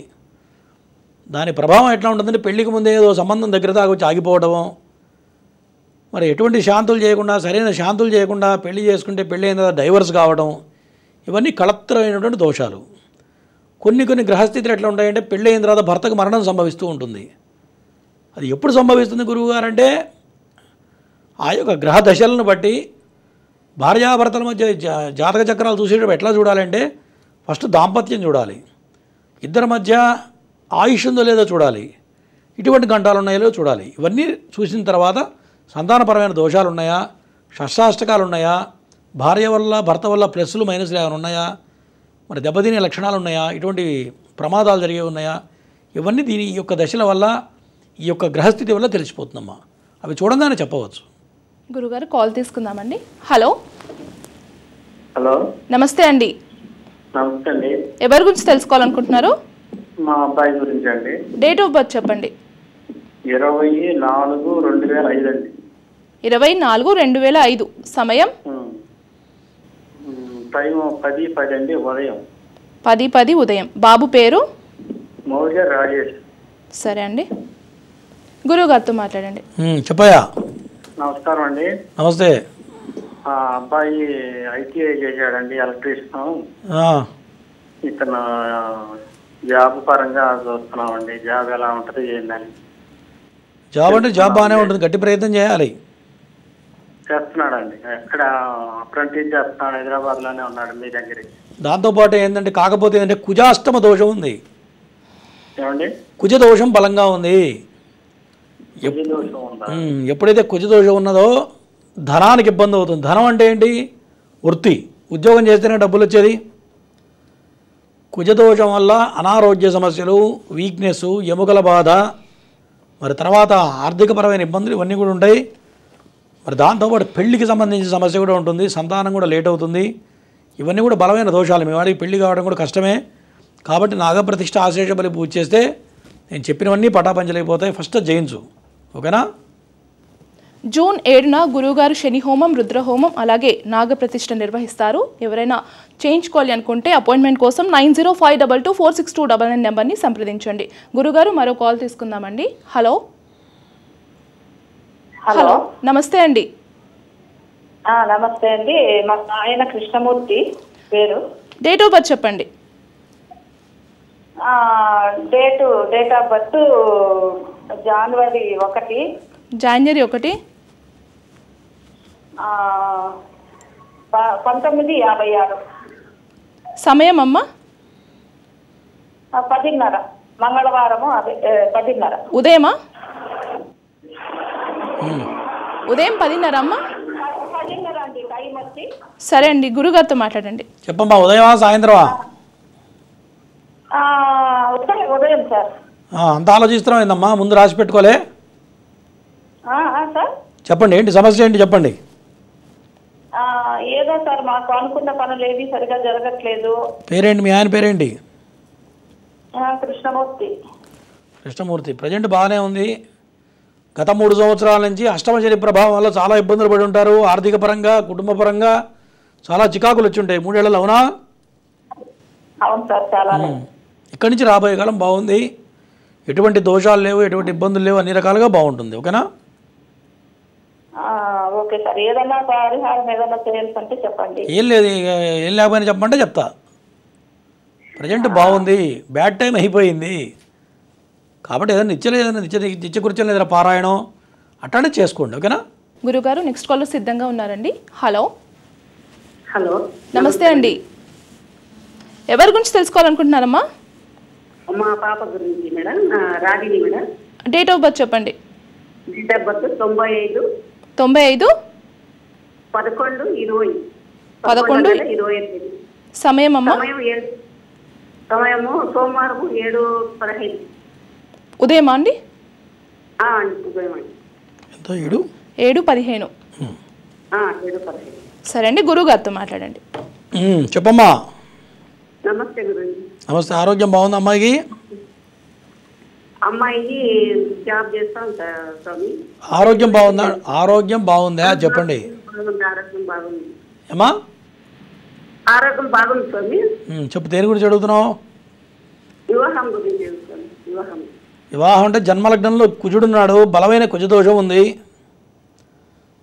దాని ప్రభావం ఎట్లా ఉంటుందంటే పెళ్లికి ముందే ఏదో సంబంధం దగ్గర దాకా వచ్చి ఆగిపోవడము, మరి ఎటువంటి శాంతులు చేయకుండా, సరైన శాంతులు చేయకుండా పెళ్లి చేసుకుంటే పెళ్ళి అయిన తర్వాత డైవర్స్ కావడం, ఇవన్నీ కలత్రమైనటువంటి దోషాలు. కొన్ని గ్రహస్థితులు ఎట్లా ఉంటాయంటే పెళ్ళి అయిన తర్వాత భర్తకు మరణం సంభవిస్తూ ఉంటుంది. అది ఎప్పుడు సంభవిస్తుంది గురువుగారు అంటే ఆ యొక్క గ్రహ దశలను బట్టి భార్యాభర్తల మధ్య జాతక చక్రాలు చూసేటప్పుడు ఎట్లా చూడాలంటే ఫస్ట్ దాంపత్యం చూడాలి, ఇద్దరి మధ్య ఆయుష్ ఉందో లేదో చూడాలి, ఇటువంటి గంటాలు ఉన్నాయో చూడాలి. ఇవన్నీ చూసిన తర్వాత సంతానపరమైన దోషాలు ఉన్నాయా, షష్టాష్టకాలు ఉన్నాయా, భార్య వల్ల భర్త వల్ల ప్లస్లు మైనస్లు ఏమైనా ఉన్నాయా, మరి దెబ్బతినే లక్షణాలు ఉన్నాయా, ఇటువంటి ప్రమాదాలు జరిగే ఉన్నాయా, ఇవన్నీ దీని ఈ యొక్క దశల వల్ల ఈ యొక్క గ్రహస్థితి వల్ల తెలిసిపోతుందమ్మా. అవి చూడంగానే చెప్పవచ్చు. గురుగారు కాల్ తీసుకుందామండి. హలో. హలో, నమస్తే అండి. నమస్తే అండి. ఎవరి గురించి తెలుసుకోవాలనుకుంటున్నారు? మా అబ్బాయి గురించి అండి. డేట్ ఆఫ్ బర్త్ చెప్పండి. 24/2005 అండి. 24/2005. సమయం? టైం 10:10 అండి, ఉదయం 10:10 ఉదయం. బాబు పేరు? మౌజ రాజేష్. సరే అండి, గురువుగారితో మాట్లాడండి. చెప్పయా. నమస్కారం అండి. నమస్తే. అబ్బాయి ఐటీఐ చేశాడండి, ఎలక్ట్రీషియన్. ఇతను జాబ్ పరంగా చూస్తున్నామండి. జాబ్ ఎలా ఉంటుంది ఏంటని. జాబ్ అంటే జాబ్ బాగానే ఉంటుంది, గట్టి ప్రయత్నం చేయాలి. చేస్తున్నాడండి, ఎక్కడ అప్రెంటిస్ చేస్తున్నాడు, హైదరాబాద్లోనే ఉన్నాడు మీ దగ్గర. దాంతోపాటు ఏంటంటే కాకపోతే ఏంటంటే కుజాష్టమ దోషం ఉంది. ఏమండి? కుజ దోషం బలంగా ఉంది. ఎప్పుడైతే కుజ దోషం ఉన్నదో ధనానికి ఇబ్బంది అవుతుంది. ధనం అంటే ఏంటి? వృత్తి, ఉద్యోగం చేస్తేనే డబ్బులు వచ్చేది. కుజదోషం వల్ల అనారోగ్య సమస్యలు, వీక్నెస్, ఎముకల బాధ, మరి తర్వాత ఆర్థికపరమైన ఇబ్బందులు ఇవన్నీ కూడా ఉంటాయి. మరి దాంతోపాటు పెళ్లికి సంబంధించిన సమస్య కూడా ఉంటుంది, సంతానం కూడా లేట్ అవుతుంది. ఇవన్నీ కూడా బలమైన దోషాలు. మీ వాడికి పెళ్లి కావడం కూడా కష్టమే. కాబట్టి నాగప్రతిష్ఠ ఆశేష బలి పూజ చేస్తే నేను చెప్పినవన్నీ పటాపంచలైపోతాయి. ఫస్ట్ జయించు, ఓకేనా? జూన్ 7న గురువుగారు శని హోమం, రుద్రహోమం అలాగే నాగప్రతిష్ఠ నిర్వహిస్తారు. ఎవరైనా చేయించుకోవాలి అనుకుంటే అపాయింట్మెంట్ కోసం 9052246299 నెంబర్ని సంప్రదించండి. గురుగారు మరో కాల్ తీసుకుందామండి. హలో. హలో, నమస్తే అండి. నమస్తే అండి. మా ఆయన కృష్ణమూర్తి పేరు. డేట్ ఆఫ్ బర్త్ చెప్పండి. డేట్ ఆఫ్ బర్త్ జనవరి 1. జనవరి 1. 1956. సమయం అమ్మ? 10:30 మంగళవారము అదే 10:30. ఉదయమా? ఉదయం 10:30 అమ్మా? 10:30 అండి టైం వచ్చి. సరే అండి, గురుగారితో మాట్లాడండి. చెప్పమ్మా, ఉదయమా సాయంత్రమా? ఉదయం సార్. అంత ఆలోచిస్తున్నాం ఏందమ్మా, ముందు రాసి పెట్టుకోలే. సార్ చెప్పండి, ఏంటి సమస్య ఏంటి చెప్పండి. ఏదో సార్ మాకు అనుకున్న పనులు ఏవి సరిగా జరగట్లేదు. పేరేంటి, మీ ఆయన పేరేంటి? కృష్ణమూర్తి. కృష్ణమూర్తి. ప్రజెంట్ బాగానే ఉంది. గత 3 సంవత్సరాల నుంచి అష్టమ శని ప్రభావం వల్ల చాలా ఇబ్బందులు పడి ఉంటారు. ఆర్థిక పరంగా, కుటుంబ పరంగా చాలా చికాకులు వచ్చి ఉంటాయి 3 ఏళ్లలో. అవునా? అవును సార్, చాలా. ఇక్కడి నుంచి రాబోయే కాలం బాగుంది. ఎటువంటి దోషాలు లేవు, ఎటువంటి ఇబ్బందులు లేవు, అన్ని రకాలుగా బాగుంటుంది. ఓకేనా? Okay sir. ఏదైనా పరిహారం ఏదైనా చేయాలంటే చెప్పండి. ఏం లేదు, ఏం లేకపోయినా చెప్పమంటే చెప్తా. ప్రజెంట్ బాగుంది, బ్యాడ్ టైం అయిపోయింది కాబట్టి ఏదైనా నిత్యకృత్యం ఏదైనా పారాయణం అట్లానే చేసుకోండి. ఓకేనా? గురుగారు నెక్స్ట్ కాల్ సిద్ధంగా ఉన్నారండి. హలో. హలో, నమస్తే అండి. ఎవరి గురించి తెలుసుకోవాలనుకుంటున్నారమ్మా? మా పాప గురించి madam. Ragini madam. Date of birth చెప్పండి. Date of birth 95 11/20. సమయం అమ్మా? సమయము సోమవారం 7:15. ఉదయమా అండి? ఉదయం అండి. 7:15. 7:15. సరే అండి, గురుగారితో మాట్లాడండి. చెప్పమ్మా. నమస్తే గురించి. నమస్తే. ఆరోగ్యం బాగుంది అమ్మాయికి? అమ్మాయికి జాబ్ చేస్తా ఉంటారు స్వామి. ఆరోగ్యం బాగుందా? ఆరోగ్యం బాగుందా చెప్పండి. ఆరోగ్యం బాగుంది. ఏమా? ఆరోగ్యం బాగుంది స్వామి. చెప్పు, దేని గురించి అడుగుతున్నావు? వివాహం గురించి. వివాహం అంటే జన్మలగ్నంలో కుజుడున్నాడు, బలమైన కుజదోషం ఉంది.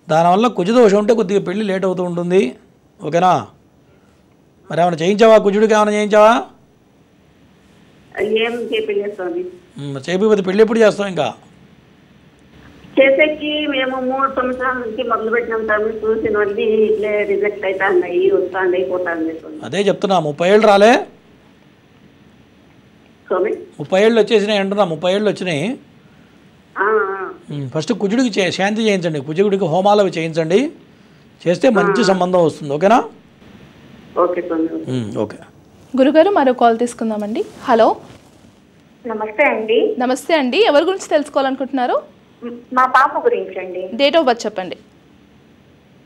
దానివల్ల కుజదోషం ఉంటే కొద్దిగా పెళ్ళి లేట్ అవుతూ ఉంటుంది. ఓకేనా? మరి ఏమైనా చేయించావా? కుజుడికి ఏమైనా చేయించావా? ఏం చేయలేదు స్వామి. చేయకపోతే పెళ్ళి ఎప్పుడు చేస్తావు? ఇంకా చేసేకి మేము 3 సంవత్సరాల నుంచి మొదలు పెట్టినాం స్వామి. చూసిన వాళ్ళు ఇట్లే రిజెక్ట్ అవుతా ఉన్నాయి, వస్తాండి పోతాండి. అదే చెప్తున్నా, 30 ఏళ్ళు రాలే స్వామి. 30 ఏళ్ళు వచ్చేసినాయి అంటున్నా. 30 ఏళ్ళు వచ్చినాయి. ఫస్ట్ కుజుడికి శాంతి చేయించండి, కుజుడికి హోమాలు అవి చేయించండి. చేస్తే మంచి సంబంధం వస్తుంది. ఓకేనా? ఓకే స్వామి. ఓకే. గురుగారు మరో కాల్ తీసుకుందామండి. హలో. నమస్తే అండి. నమస్తే అండి. ఎవరి గురించి తెలుసుకోవాలనుకుంటున్నారు? మా పాప గురించి అండి. డేట్ ఆఫ్ బర్త్ చెప్పండి.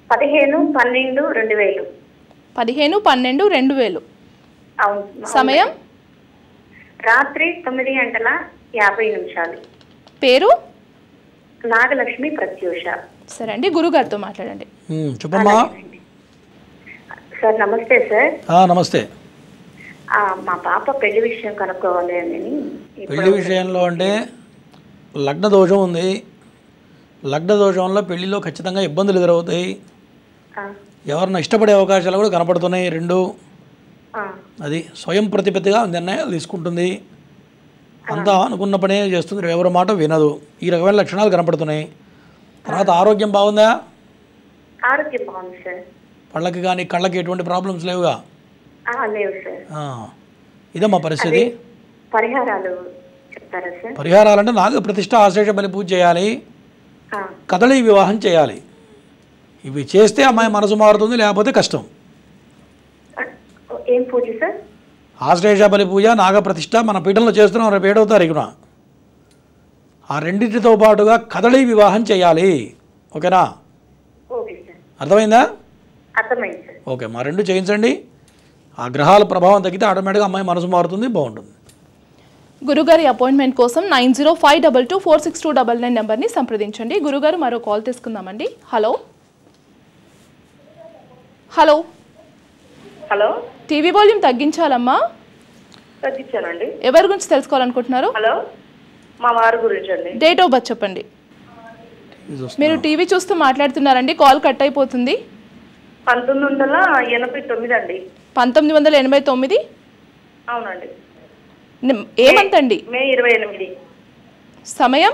15/12/2000. 15/12/2000. అవును. సమయం రాత్రి 9:50. పేరు? నాగలక్ష్మి ప్రత్యూష. సరే అండి, గురుగారితో మాట్లాడండి. చెప్పమ్మా. సార్ నమస్తే సార్. నమస్తే. మా పాప పెళ్లి విషయం కనుక్కోవాలి అని. పెళ్లి విషయంలో అంటే లగ్న దోషం ఉంది. లగ్న దోషం వల్ల పెళ్లిలో ఖచ్చితంగా ఇబ్బందులు ఎదురవుతాయి. ఎవరిని ఇష్టపడే అవకాశాలు కూడా కనపడుతున్నాయి 2. అది స్వయం ప్రతిపత్తిగా నిర్ణయాలు తీసుకుంటుంది. అంతా అనుకున్న పనే చేస్తుంది, ఎవరి మాట వినదు. ఈ రకమైన లక్షణాలు కనపడుతున్నాయి. తర్వాత ఆరోగ్యం బాగుందా? ఆరోగ్యం బాగుంది సార్. పళ్ళకి కానీ కళ్ళకి ఎటువంటి ప్రాబ్లమ్స్ లేవుగా? లేవు సార్. ఇదమ్మా పరిస్థితి. పరిహారాలు చెప్తారా సార్? పరిహారాలంటే నాగ ప్రతిష్ఠ, ఆశ్లేష బలి పూజ చేయాలి, కదళీ వివాహం చేయాలి. ఇవి చేస్తే అమ్మాయి మనసు మారుతుంది, లేకపోతే కష్టం. ఏం పూజ సార్? ఆశ్లేష బలి పూజ, నాగ ప్రతిష్ఠ మన పీఠంలో చేస్తున్నాం. రేపు 7వ తారీఖున ఆ రెండింటితో పాటుగా కదళీ వివాహం చేయాలి. ఓకేనా? Okay sir. అర్థమైందా? అర్థమైంది సార్. ఓకే, మా 2 చేయించండి. ఆ గ్రహాల ప్రభావం తగ్గితే ఆటోమేటిక్గా అమ్మాయి మనసు మారుతుంది, బాగుంటుంది. గురుగారి అపాయింట్మెంట్ కోసం 9052246299 నెంబర్ని సంప్రదించండి. గురుగారు మరో కాల్ తీసుకుందామండి. Hello. Hello. Hello. TV volume తగ్గించాలమ్మా. తగ్గించానండి. ఎవరి గురించి తెలుసుకోవాలనుకుంటున్నారు? హలో, మా వారి గురించి అండి. డేట్ ఆఫ్ బర్త్ చెప్పండి. మీరు టీవీ చూస్తూ మాట్లాడుతున్నారండి, కాల్ కట్ అయిపోతుంది. 1989 అండి. 1989? అవునండి. ఏ మంత్ అండి? మే 28. సమయం?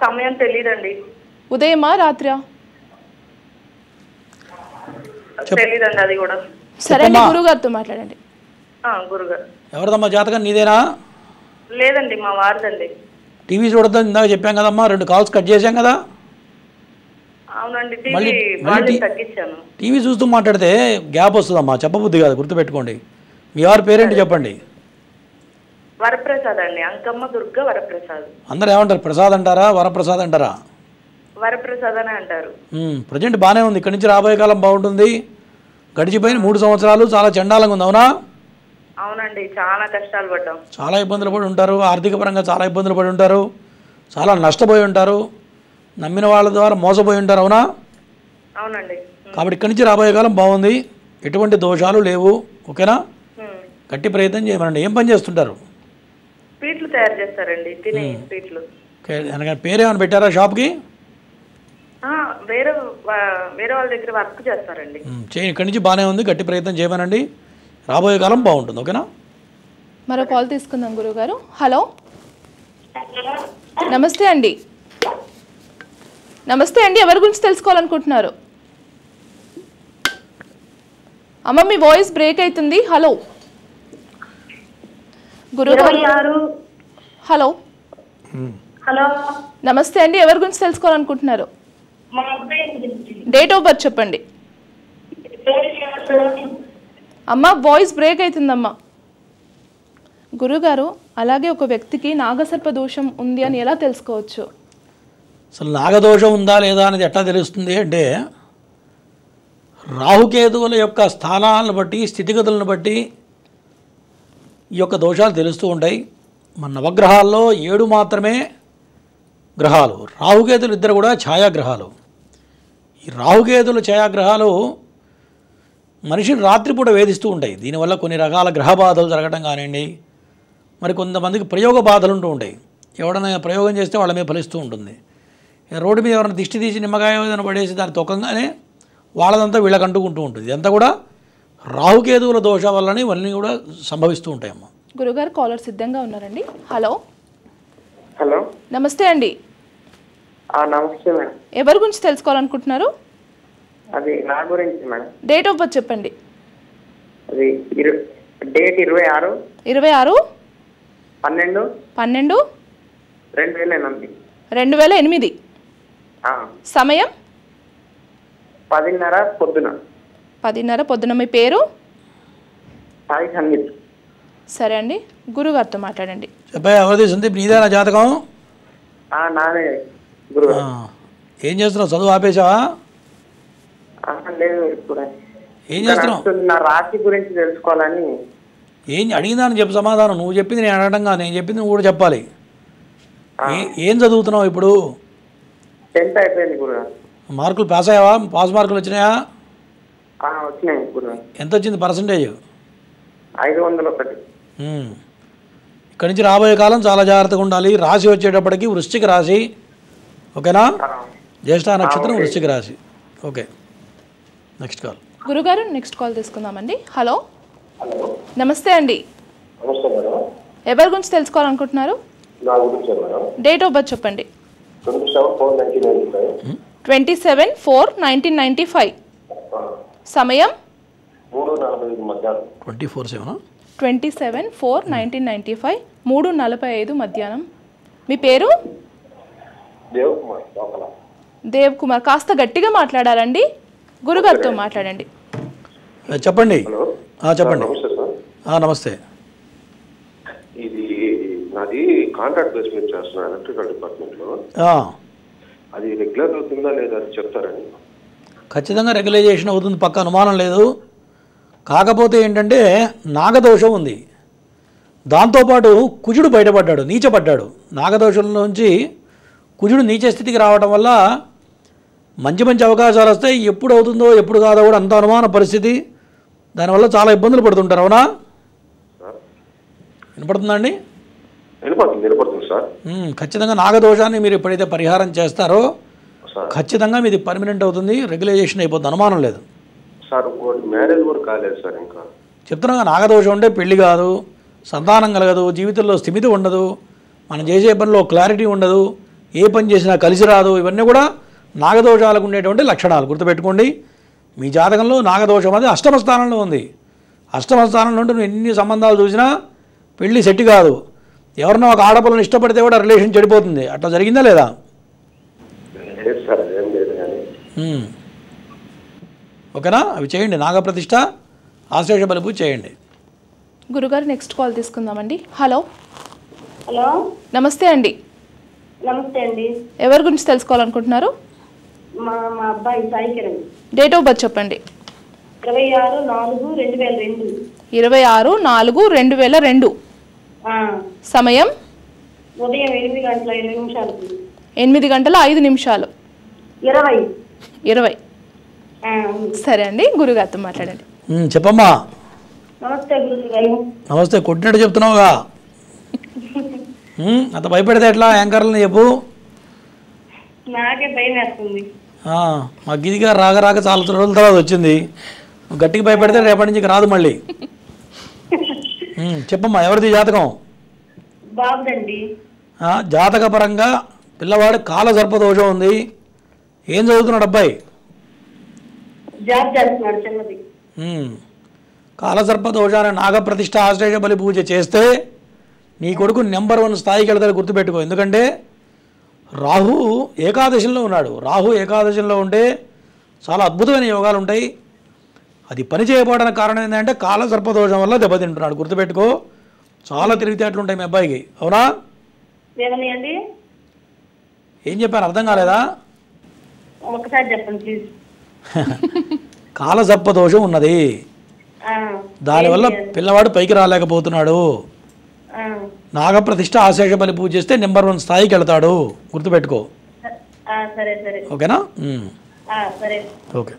సమయం తెలియదండి. ఉదయమా రాత్రా? తెలియదండి అది కూడా. సరే అండి, గురుగారితో మాట్లాడండి. గురుగారు. ఎవరిదమ్మా జాతకం? నీదేనా? లేదండి మా వారిదండి. టీవీ చూడొద్దని ఇందాక చెప్పాం కదమ్మా, 2 కాల్స్ కట్ చేశాం కదా. అవునండి మళ్ళీ తగ్గించాను. టీవీ చూస్తూ మాట్లాడితే గ్యాప్ వస్తుందమ్మా, చెప్పబుద్ధి కాదు, గుర్తుపెట్టుకోండి. మీ వారి పేరేంటి చెప్పండి. వరప్రసాద్ అండి, అంకమ్మ దుర్గ వరప్రసాద్. అందరూ ఏమంటారు, ప్రసాద్ అంటారా వరప్రసాద్ అంటారా? వరప్రసాద్ అని అంటారు. ప్రజెంట్ బాగానే ఉంది, ఇక్కడి నుంచి రాబోయే కాలం బాగుంటుంది. గడిచిపోయిన 3 సంవత్సరాలు చాలా చండాలంగా ఉంది, అవునా? అవునండి, చాలా కష్టాలు పడ్డాం. చాలా ఇబ్బందులు పడి ఉంటారు, ఆర్థిక పరంగా చాలా ఇబ్బందులు పడి ఉంటారు, చాలా నష్టపోయి ఉంటారు, నమ్మిన వాళ్ళ ద్వారా మోసపోయి ఉంటారు, అవునా? అవునండి. కాబట్టి ఇక్కడి నుంచి రాబోయే కాలం బాగుంది, ఎటువంటి దోషాలు లేవు, ఓకేనా? గట్టి ప్రయత్నం చేయమనండి. ఏం పని చేస్తుంటారు? స్వీట్లు తయారు చేస్తారండి, తినే స్వీట్లు. పేరేమైనా పెట్టారా షాప్కి? వేరే వాళ్ళ దగ్గర వర్క్ చేస్తారండి. ఇక్కడి నుంచి బాగానే ఉంది, గట్టి ప్రయత్నం చేయమనండి, రాబోయే కాలం బాగుంటుంది, ఓకేనా? మరో కాల్ తీసుకుందాం గురుగారు. హలో, నమస్తే అండి. నమస్తే అండి, ఎవరి గురించి తెలుసుకోవాలనుకుంటున్నారు? అమ్మ మీ వాయిస్ బ్రేక్ అవుతుంది. హలో గురుగారు. హలో హలో నమస్తే అండి, ఎవరి గురించి తెలుసుకోవాలనుకుంటున్నారు? డేట్ ఆఫ్ బర్త్ చెప్పండి. అమ్మ వాయిస్ బ్రేక్ అవుతుందమ్మా. గురుగారు, అలాగే ఒక వ్యక్తికి నాగసర్ప దోషం ఉంది అని ఎలా తెలుసుకోవచ్చు? అసలు నాగదోషం ఉందా లేదా అనేది ఎట్లా తెలుస్తుంది అంటే, రాహుకేతువుల యొక్క స్థానాలను బట్టి, స్థితిగతులను బట్టి ఈ యొక్క దోషాలు తెలుస్తూ ఉంటాయి. మన నవగ్రహాల్లో 7 మాత్రమే గ్రహాలు, రాహుకేతులు 2 కూడా ఛాయాగ్రహాలు. ఈ రాహుకేతుల ఛాయాగ్రహాలు మనిషిని రాత్రిపూట వేధిస్తూ ఉంటాయి. దీనివల్ల కొన్ని రకాల గ్రహ బాధలు జరగడం కానివ్వండి, మరి కొంతమందికి ప్రయోగ బాధలు ఉంటూ ఉంటాయి. ఎవడైనా ప్రయోగం చేస్తే వాళ్ళ మీద ఫలిస్తూ ఉంటుంది. రోడ్డు మీద ఎవరైనా దిష్టి తీసి నిమ్మకాయ ఏదైనా పడేసి దాన్ని తొక్కగానే వాళ్ళదంతా వీళ్ళకి అంటుకుంటూ ఉంటుంది. ఇదంతా కూడా రాహుకేతువుల దోషం వల్లనే ఇవన్నీ కూడా సంభవిస్తూ ఉంటాయమ్మ. గురుగారు కాలర్ సిద్ధంగా ఉన్నారండి. హలో హలో నమస్తే అండి. నమస్తే మేడం. ఎవరి గురించి తెలుసుకోవాలనుకుంటున్నారు? అది నా గురించి మేడం. డేట్ ఆఫ్ బర్త్ చెప్పండి. అది డేట్ 26 12 2008. సమయం 10:30 పొద్దున. 10:30 పొద్దున. మీ పేరు? సాయి సంగీత్. సరే అండి, గురుగారితో మాట్లాడండి. చెప్పా, ఎవరిది సందీప్? నీదేనా జాతకం? నాదే గురువు. ఏం చేస్తున్నావు, చదువు ఆపేసావా? లేదు, ఇప్పుడు ఏం చేస్తున్నావు? నా రాశి గురించి తెలుసుకోవాలని. ఏం అడిగిందని చెప్పు సమాధానం. నువ్వు చెప్పింది నేను అడగడం కాదు, నేను చెప్పింది నువ్వు కూడా చెప్పాలి. ఏం చదువుతున్నావు ఇప్పుడు? 10th అయిపోయింది గురుగారు. మార్కులు పాస్ అయ్యావా? పాస్ మార్కులు వచ్చినాయా? వచ్చినాయి గురుగారు. ఎంత వచ్చింది పర్సంటేజ్? 501. ఇక్కడి నుంచి రాబోయే కాలం చాలా జాగ్రత్తగా ఉండాలి. రాశి వచ్చేటప్పటికి వృశ్చిక రాశి, ఓకేనా? జ్యేష్ఠ నక్షత్రం, వృశ్చిక రాశి. Okay, next call. గురుగారు నెక్స్ట్ కాల్ తీసుకుందామండి. హలో నమస్తే అండి. ఎవరి గురించి తెలుసుకోవాలనుకుంటున్నారు? డేట్ ఆఫ్ బర్త్ చెప్పండి. 27/4/1995. సమయం 27/4/1995 3:45 మధ్యాహ్నం. మీ పేరు? దేవ్ కుమార్. కాస్త గట్టిగా మాట్లాడాలండి, గురుగారితో మాట్లాడండి. చెప్పండి. చెప్పండి. నమస్తే. ఇది నాది కాంట్రాక్ట్ బేస్ మీద చేస్తున్నాను, ఎలక్ట్రికల్ డిపార్ట్మెంట్లో. అది రెగ్యులర్ అవుతుందా లేదా అది చెప్తారని. ఖచ్చితంగా రెగ్యులైజేషన్ అవుతుంది, పక్క అనుమానం లేదు. కాకపోతే ఏంటంటే నాగదోషం ఉంది, దాంతోపాటు కుజుడు బయటపడ్డాడు, నీచపడ్డాడు. నాగదోషంలోంచి కుజుడు నీచ స్థితికి రావడం వల్ల మంచి మంచి అవకాశాలు వస్తాయి. ఎప్పుడు అవుతుందో ఎప్పుడు కాదో కూడా అంత అనుమాన పరిస్థితి. దానివల్ల చాలా ఇబ్బందులు పడుతుంటారు, అవునా? వినపడుతుందండి? వినపడుతుంది సార్. ఖచ్చితంగా నాగదోషాన్ని మీరు ఎప్పుడైతే పరిహారం చేస్తారో ఖచ్చితంగా మీది పర్మనెంట్ అవుతుంది, రెగ్యులైజేషన్ అయిపోతుంది, అనుమానం లేదు సార్. మ్యారేజ్ కూడా కాలేదు సార్. ఇంకా చెప్తున్నా, నాగదోషం ఉంటే పెళ్లి కాదు, సంతానం కలగదు, జీవితంలో స్థిమితి ఉండదు, మనం చేసే పనిలో క్లారిటీ ఉండదు, ఏ పని చేసినా కలిసి రాదు. ఇవన్నీ కూడా నాగదోషాలకు ఉండేటువంటి లక్షణాలు, గుర్తుపెట్టుకోండి. మీ జాతకంలో నాగదోషం అది అష్టమ స్థానంలో ఉంది. అష్టమ స్థానంలో ఉంటే నువ్వు ఎన్ని సంబంధాలు చూసినా పెళ్ళి సెట్ కాదు. ఎవరినో ఒక ఆడపిల్లని ఇష్టపడితే కూడా రిలేషన్ చెడిపోతుంది. అట్లా జరిగిందా లేదా? లేదు సార్, అదేం లేదు కానీ. ఓకేనా? అవి చేయండి. నాగప్రతిష్ఠ, ఆశ్లేష బలి పూజ చేయండి. గురుగారు నెక్స్ట్ కాల్ తీసుకుందామండి. హలో. హలో, నమస్తే అండి. నమస్తే అండి. ఎవరి గురించి తెలుసుకోవాలనుకుంటున్నారు? మా అబ్బాయి Sai Kiran. Date of birth చెప్పండి. 26/4/2002. 26/4/2002. సమయం ఉదయం 8:05. 8:05. 20. సరే అండి, గురుగారితో మాట్లాడండి. చెప్పమ్మా. నమస్తే గురుగారు. నమస్తే. కొట్టినట్టు చెప్తున్నావుగా, అంత భయపెడితే ఎట్లా? యాంకర్లని చెప్పు. నాకే భయం వేస్తుంది. మా గిదిగా రాక చాలా రోజుల తర్వాత వచ్చింది. గట్టిగా భయపెడితే రేపటి నుంచి రాదు మళ్ళీ. చెప్పమ్మా, ఎవరిది జాతకం? బాగుందండి. జాతక పరంగా పిల్లవాడు కాల సర్పదోషం ఉంది. ఏం చదువుతున్నాడు అబ్బాయి? జాబ్ చేస్తున్నాడు చిన్నది. కాలసర్పదోషాన్ని నాగప్రతిష్ఠ, ఆశ్లేష బలి పూజ చేస్తే నీ కొడుకు నెంబర్ 1 స్థాయికి వెళ్తాడు. గుర్తుపెట్టుకో. ఎందుకంటే రాహు ఏకాదశంలో ఉన్నాడు. రాహు ఏకాదశంలో ఉంటే చాలా అద్భుతమైన యోగాలు ఉంటాయి. అది పని చేయకపోవడానికి కారణం ఏంటంటే కాలసర్పదోషం వల్ల దెబ్బతింటున్నాడు. గుర్తుపెట్టుకో. చాలా తెలివితేటలు ఉంటాయి మీ అబ్బాయికి. అవునా? ఏమన్నాయండి? ఏం చెప్పాను అర్థం కాలేదా? ఒకసారి చెప్పండి ప్లీజ్. కాలసర్పదోషం ఉన్నది. దానివల్ల పిల్లవాడు పైకి రాలేకపోతున్నాడు. నాగప్రతిష్ఠ, ఆశ్లేష బలి పూజ చేస్తే నెంబర్ 1 స్థాయికి వెళ్తాడు. గుర్తుపెట్టుకో. ఓకేనా? ఓకే.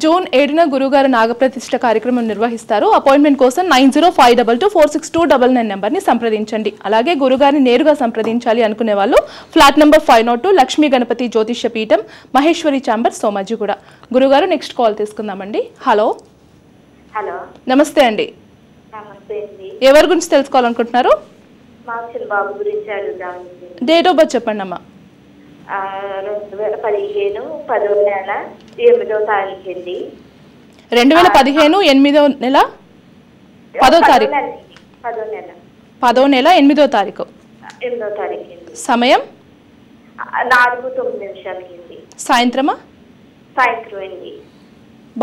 జూన్ 7న గురుగారు నాగప్రతిష్ఠ కార్యక్రమం నిర్వహిస్తారు. అపాయింట్మెంట్ కోసం 9052262999 నెంబర్ని సంప్రదించండి. అలాగే గురుగారిని నేరుగా సంప్రదించాలి అనుకునే వాళ్ళు ఫ్లాట్ నెంబర్ 502 లక్ష్మీ గణపతి జ్యోతిష్య పీఠం, మహేశ్వరి ఛాంబర్, సోమాజిగూడ. గురుగారు నెక్స్ట్ కాల్ తీసుకుందామండి. హలో. హలో, నమస్తే అండి. నమస్తే అండి. ఎవరి గురించి తెలుసుకోవాలనుకుంటున్నారు? మా చిన్న బాబు గురించి అడుగుదామండి. డేట్ ఆఫ్ బర్త్ చెప్పండి అమ్మా. 2015 10వ నెల 8వ తారీఖు అండి. 2015 8వ నెల 10వ తారీఖు. 10వ నెల 8వ తారీఖు. 8వ తారీఖు అండి. సమయం 4:09 సాయంత్రమా? సాయంత్రం అండి.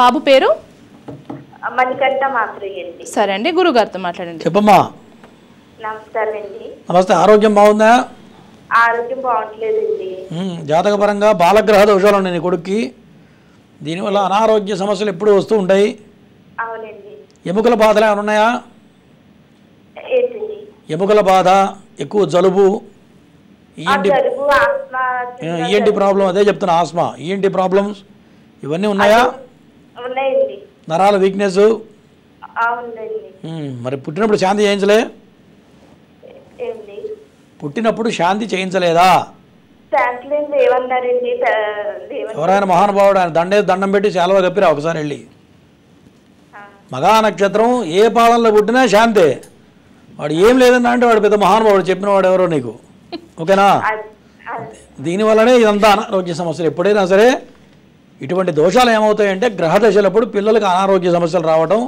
బాబు పేరు? మణికంఠ మాత్రయ్య అండి. సరే అండి, గురుగారితో మాట్లాడండి. చెప్పమ్మా. నమస్కారం అండి. నమస్తే. ఆరోగ్యం బాగుందా? ఆరోగ్యం బాగుంటలేదండి. జాతకపరంగా బాలగ్రహ దోషాలు ఉన్నాయి నీ కొడుక్కి. దీనివల్ల అనారోగ్య సమస్యలు ఎప్పుడూ వస్తూ ఉంటాయి. అవునండి. ఎముకల బాధలు ఏమైనా ఉన్నాయా? ఏంటండి? ఎముకల బాధ, ఎక్కువ జలుబు, ఈఎన్టీ ప్రాబ్లం, అదే చెప్తున్నా, ఆస్మా, ఈఎన్టీ ప్రాబ్లమ్స్ ఇవన్నీ ఉన్నాయా? ఉన్నాయండి. నరాల వీక్నెస్. అవునండి. మరి పుట్టినప్పుడు శాంతి చేయించలే? పుట్టినప్పుడు శాంతి చేయించలేదా? ఎవరైనా మహానుభావుడు ఆయన దండం పెట్టి చాలా కప్పిరా ఒకసారి వెళ్ళి. మగా నక్షత్రం ఏ పాదంలో పుట్టినా శాంతే. వాడు ఏం లేదన్నా అంటే వాడు పెద్ద మహానుభావుడు, చెప్పిన వాడు ఎవరో నీకు. ఓకేనా? దీనివల్లనే ఇదంతా అనారోగ్య సమస్యలు. ఎప్పుడైనా సరే ఇటువంటి దోషాలు ఏమవుతాయంటే గ్రహ దశలప్పుడు పిల్లలకు అనారోగ్య సమస్యలు రావడం,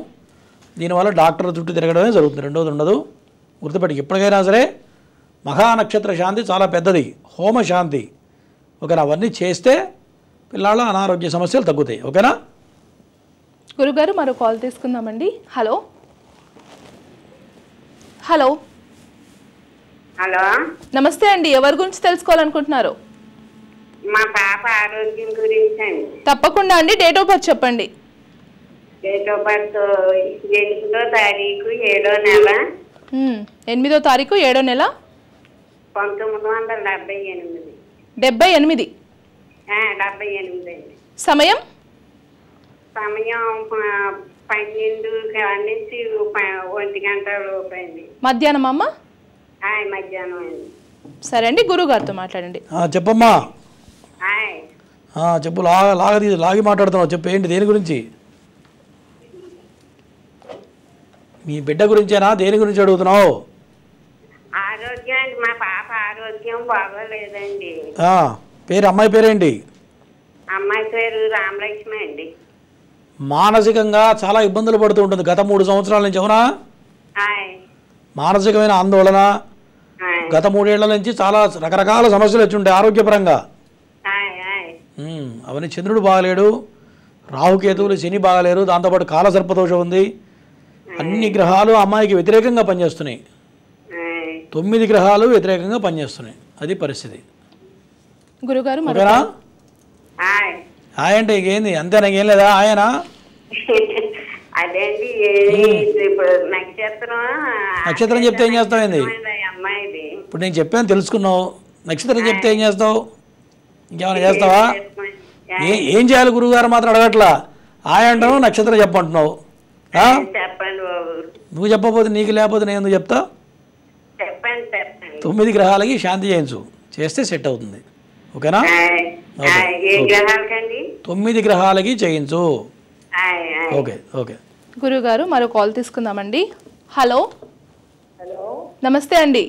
దీనివల్ల డాక్టర్ చుట్టూ తిరగడమే జరుగుతుంది. రెండోది ఉండదు. గుర్తుపెట్టి ఎప్పటికైనా సరే మహానక్షత్ర శాంతి చాలా పెద్దది, హోమ శాంతి. ఓకేనా? అవన్నీ చేస్తే పిల్లల అనారోగ్య సమస్యలు తగ్గుతాయి. ఓకేనా? గురుగారు మరో కాల్ తీసుకుందామండి. హలో. హలో. హలో, నమస్తే అండి. ఎవరి గురించి తెలుసుకోవాలనుకుంటున్నారు? మా పాప ఆరోగ్యం గురించి అండి. తప్పకుండా అండి. డేట్ ఆఫ్ బర్త్ చెప్పండి. డేట్ ఆఫ్ బర్త్ 8వ తారీఖు 7వ నెల 8వ తారీఖు 7వ నెల 1978. 78. 78 అండి. సమయం 12 నుంచి 1 గంట లోపు అండి. మధ్యాహ్నం అమ్మ? మధ్యాహ్నం అండి. సరే అండి, గురుగారితో మాట్లాడండి. చెప్పమ్మా. చెప్పు. లాగి మాట్లాడుతున్నావు. చెప్పు, ఏంటి, దేని గురించి? మీ బిడ్డ గురించేనా? దేని గురించి అడుగుతున్నావు? ఆరోగ్యం అండి. మా పాప ఆరోగ్యం బాగోలేదండి. పేరు, అమ్మాయి పేరేంటి? అమ్మాయి పేరు రామలక్ష్మి అండి. మానసికంగా చాలా ఇబ్బందులు పడుతూ ఉంటుంది గత 3 సంవత్సరాల నుంచి. అవునా? మానసికమైన ఆందోళన, గత 3 ఏళ్ల నుంచి చాలా రకరకాల సమస్యలు వచ్చి ఉంటాయి ఆరోగ్యపరంగా. అవన్నీ చంద్రుడు బాగలేడు, రాహుకేతువులు, శని బాగలేరు, దాంతోపాటు కాలసర్పదోషం ఉంది. అన్ని గ్రహాలు అమ్మాయికి వ్యతిరేకంగా పనిచేస్తున్నాయి. 9 గ్రహాలు వ్యతిరేకంగా పనిచేస్తున్నాయి. అది పరిస్థితి. గురుగారు ఓకేనా? అంటే ఇంకేంది, అంతేనా? ఇంకేం లేదా? ఆయనా అదేంటి నక్షత్రం చెప్తే ఏం చేస్తావు? అమ్మాయిది ఇప్పుడు నేను చెప్పాను, తెలుసుకున్నావు. నక్షత్రం చెప్తే ఏం చేస్తావు? ఇంకేమైనా చేస్తావా? ఏం చేయాలి? గురువుగారు మాత్రం అడగట్లా. అంటున్నావు, నక్షత్రం చెప్పంటున్నావు. చెప్పండి బాబు. నువ్వు చెప్పకపోతే నీకు లేకపోతే నేను ఎందుకు చెప్తా? చెప్పండి చెప్పండి. 9 గ్రహాలకి శాంతి చేయించు, చేస్తే సెట్ అవుతుంది. ఓకేనా? ఏ గ్రహాలకండి? 9 గ్రహాలకి చేయించు. Okay okay. గురుగారు మరో కాల్ తీసుకుందామండి. హలో. హలో, నమస్తే అండి.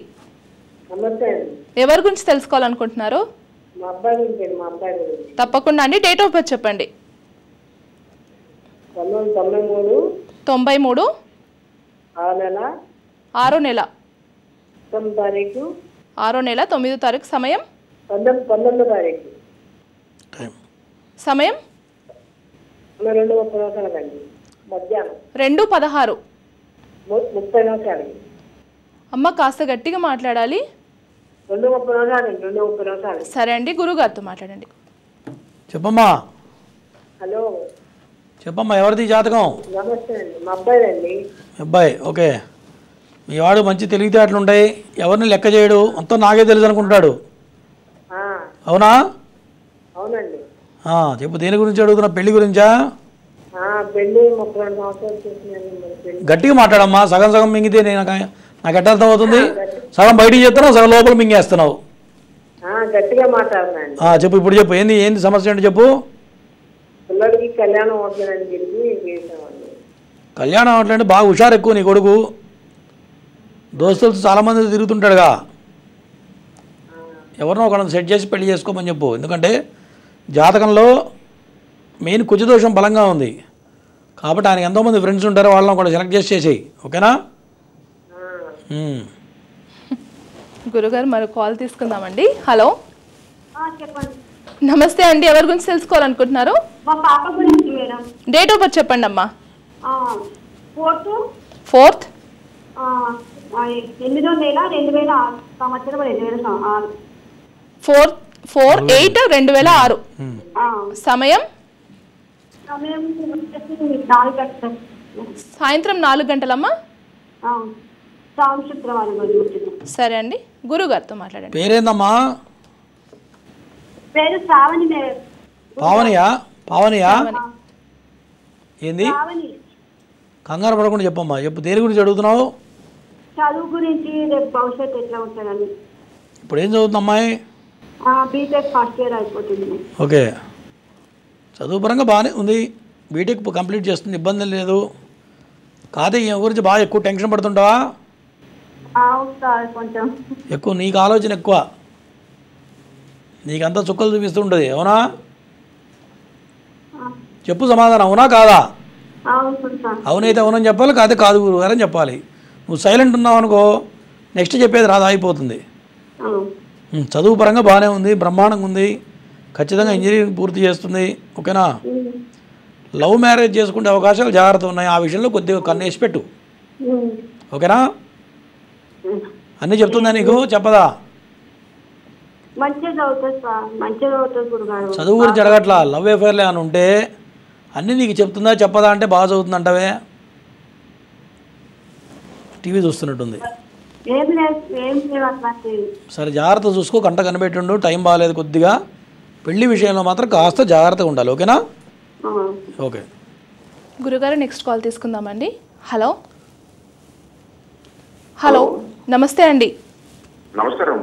నమస్తే అండి. ఎవరి గురించి తెలుసుకోవాలనుకుంటున్నారు? మా అబ్బాయి గురించి. మా అబ్బాయి గురించి తప్పకుండా అండి. డేట్ ఆఫ్ బర్త్ చెప్పండి. 1993 93 6 నెల 9 తారీఖు 9 తారీఖు. సమయం 19 తారీఖు. సమయం 2:30 నిమిషాలకండి. మధ్యాహ్నం 2:16. 30 నిమిషాలకి. అమ్మ కాస్త గట్టిగా మాట్లాడాలి. 2:30 నిమిషాలండి. 2:30 నిమిషాలు. సరే అండి, గురుగారితో మాట్లాడండి. చెప్పమ్మా. హలో, చెప్పమ్మా, ఎవరిది జాతకం? నమస్తే అండి. మా అబ్బాయి అండి. అబ్బాయి. ఓకే. మీ వాడు మంచి తెలివితేటలు ఉంటాయి, ఎవరిని లెక్క చేయడు, అంతా నాకే తెలుసు అనుకుంటాడు. అవునా? అవునండి. చెప్పు, దేని గురించి అడుగుతున్నా? పెళ్లి గురించా? పెళ్లి 32 సంవత్సరాలు చేసినాను. గట్టిగా మాట్లాడమ్మా. సగం సగం మింగితే నాకు ఎట్లా అర్థం అవుతుంది? సగం బయటికి చెప్తున్నావు, సగం లోపల మింగేస్తున్నావు. గట్టిగా మాట్లాడుతున్నాను. చెప్పు, ఇప్పుడు చెప్పు. ఏంది సమస్య అంటే చెప్పు. పిల్లడికి కళ్యాణం అవుతుందని చెప్పి చేసామండి. కళ్యాణం అవ్వట్లంటే బాగా హుషారు ఎక్కువ నీ కొడుకు. దోస్తులతో చాలామంది తిరుగుతుంటాడుగా. ఎవరినో ఒకళ్ళని సెట్ చేసి పెళ్లి చేసుకోమని చెప్పు. ఎందుకంటే జాతకంలో మెయిన్ కుజదోషం బలంగా ఉంది కాబట్టి ఆయనకి ఎంతోమంది ఫ్రెండ్స్ ఉంటారో వాళ్ళని కూడా సెలెక్ట్ చేసేయి. ఓకేనా? గురుగారు మరో కాల్ తీసుకుందామండి. హలో. చెప్పండి. నమస్తే అండి. ఎవరి గురించి తెలుసుకోవాలనుకుంటున్నారు? మా పాప గురించి మేడం. డేట్ ఆఫ్ బర్త్ చెప్పండి అమ్మా. 4th 8వ నెల 2006 సంవత్సరం. 4/8/2006. సమయం సమయం వచ్చేసి 4 గంటలు. సాయంత్రం 4 గంటలమ్మా. శుక్రవారం. సరే అండి, గురుగారితో మాట్లాడండి. పేరేందమ్మా? పేరు శ్రావణి. పావనియా? పావనియా? ఏంది? కంగారు పడకుండా చెప్పమ్మా. చెప్పు, దేని గురించి అడుగుతున్నావు? చదువు గురించి, రేపు భవిష్యత్తు ఎట్లా ఉంటుందని. ఇప్పుడు ఏం చదువుతుంది అమ్మాయి? బీటెక్ ఫస్ట్ ఇయర్ అయిపోతుంది. ఓకే. చదువు పరంగా బాగానే ఉంది. బీటెక్ కంప్లీట్ చేస్తుంది, ఇబ్బంది లేదు. కాదే ఈ గురించి బాగా ఎక్కువ టెన్షన్ పడుతుంటావా? కొంచెం ఎక్కువ. నీకు ఆలోచన ఎక్కువ, నీకంతా చుక్కలు చూపిస్తూ ఉంటుంది. అవునా? చెప్పు సమాధానం. అవునా కాదా? అవునైతే అవునని చెప్పాలి, కాదే కాదు గురుగారని చెప్పాలి. నువ్వు సైలెంట్ ఉన్నావు అనుకో, నెక్స్ట్ చెప్పేది రాదు, ఆగిపోతుంది. చదువు పరంగా బాగానే ఉంది, బ్రహ్మాండంగా ఉంది. ఖచ్చితంగా ఇంజనీరింగ్ పూర్తి చేస్తుంది. ఓకేనా? లవ్ మ్యారేజ్ చేసుకునే అవకాశాలు జాగ్రత్త ఉన్నాయి. ఆ విషయంలో కొద్దిగా కన్నేసి పెట్టు. ఓకేనా? అన్నీ చెప్తుందా నీకు? చెప్పదా? చదువు గురించి అడగట్లా, లవ్ అఫేర్లే అని ఉంటే అన్నీ నీకు చెప్తుందా చెప్పదా అంటే బాగా చదువుతుంది అంటావే. టీవీ చూస్తున్నట్టుంది. సరే, జాగ్రత్త చూసుకో, గంట కనిపెట్టుండు. టైం బాగాలేదు కొద్దిగా. పెళ్లి విషయంలో మాత్రం కాస్త జాగ్రత్తగా ఉండాలి. ఓకేనా? ఓకే. గురుగారు నెక్స్ట్ కాల్ తీసుకుందామండి. హలో. హలో, నమస్తే అండి. నమస్కారం.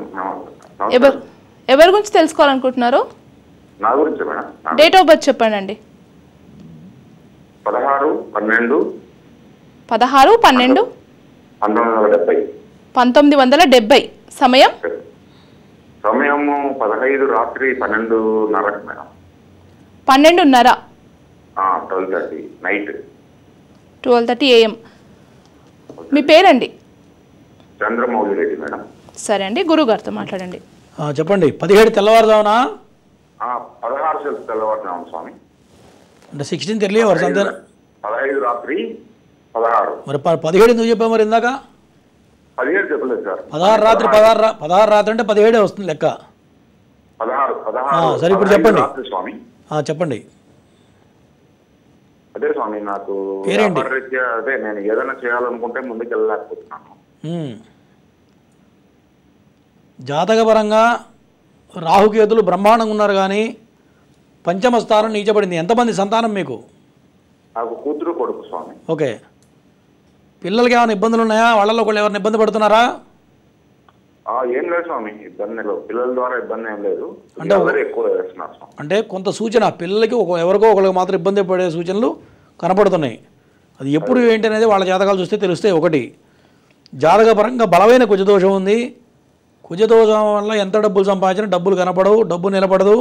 ఎవరి గురించి తెలుసుకోవాలనుకుంటున్నారు? నా గురించి మేడం. డేట్ ఆఫ్ బర్త్ చెప్పండి అండి. 16/12/1970. 1970. సమయం 15 రాత్రి 12:30 మేడం. 12:30. 12:30 నైట్. 12:30 AM. మీ పేరండి? చంద్రమౌళి రెడ్డి మేడం. సరే అండి, గురుగారితో మాట్లాడండి. చెప్పండి. 17 తెల్లవారుజామున 16 సెల్స్ తెల్లవారుజాము స్వామి. అంటే 16 ఎర్లీ అవర్స్ అంతే. 15 రాత్రి 16. మరి 17 ఎందుకు చెప్పావు మరి ఇందాక? 17 చెప్పలేదు సార్. 16 రాత్రి 16 రాత్రి అంటే 17 వస్తుంది లెక్క. 16 సరే ఇప్పుడు చెప్పండి స్వామి. చెప్పండి. అదే స్వామి, నాకు అదే నేను ఏదైనా చేయాలనుకుంటే ముందుకు వెళ్ళలేకపోతున్నాను. జాతకపరంగా రాహుకేతులు బ్రహ్మాండంగా ఉన్నారు, కానీ పంచమ స్థానం నీచబడింది. ఎంతమంది సంతానం మీకు? నాకు కూతురు కొడుకు స్వామి. ఓకే. పిల్లలకి ఏమైనా ఇబ్బందులు ఉన్నాయా? వాళ్ళలో ఒకళ్ళు ఎవరిని ఇబ్బంది పడుతున్నారా? ఏం లేదు స్వామి, ఇబ్బంది లేదు. పిల్లల ద్వారా ఇబ్బంది ఏం లేదు. అంటే ఎక్కువ వేస్తున్నారు స్వామి. అంటే కొంత సూచన పిల్లలకి ఎవరికో ఒకరికి మాత్రం ఇబ్బంది పడే సూచనలు కనపడుతున్నాయి. అది ఎప్పుడు ఏంటి అనేది వాళ్ళ జాతకాలు చూస్తే తెలుస్తాయి. ఒకటి, జాతకపరంగా బలమైన కుజదోషం ఉంది. కుజదోషం వల్ల ఎంత డబ్బులు సంపాదించినా డబ్బులు కనపడవు, డబ్బు నిలబడదు.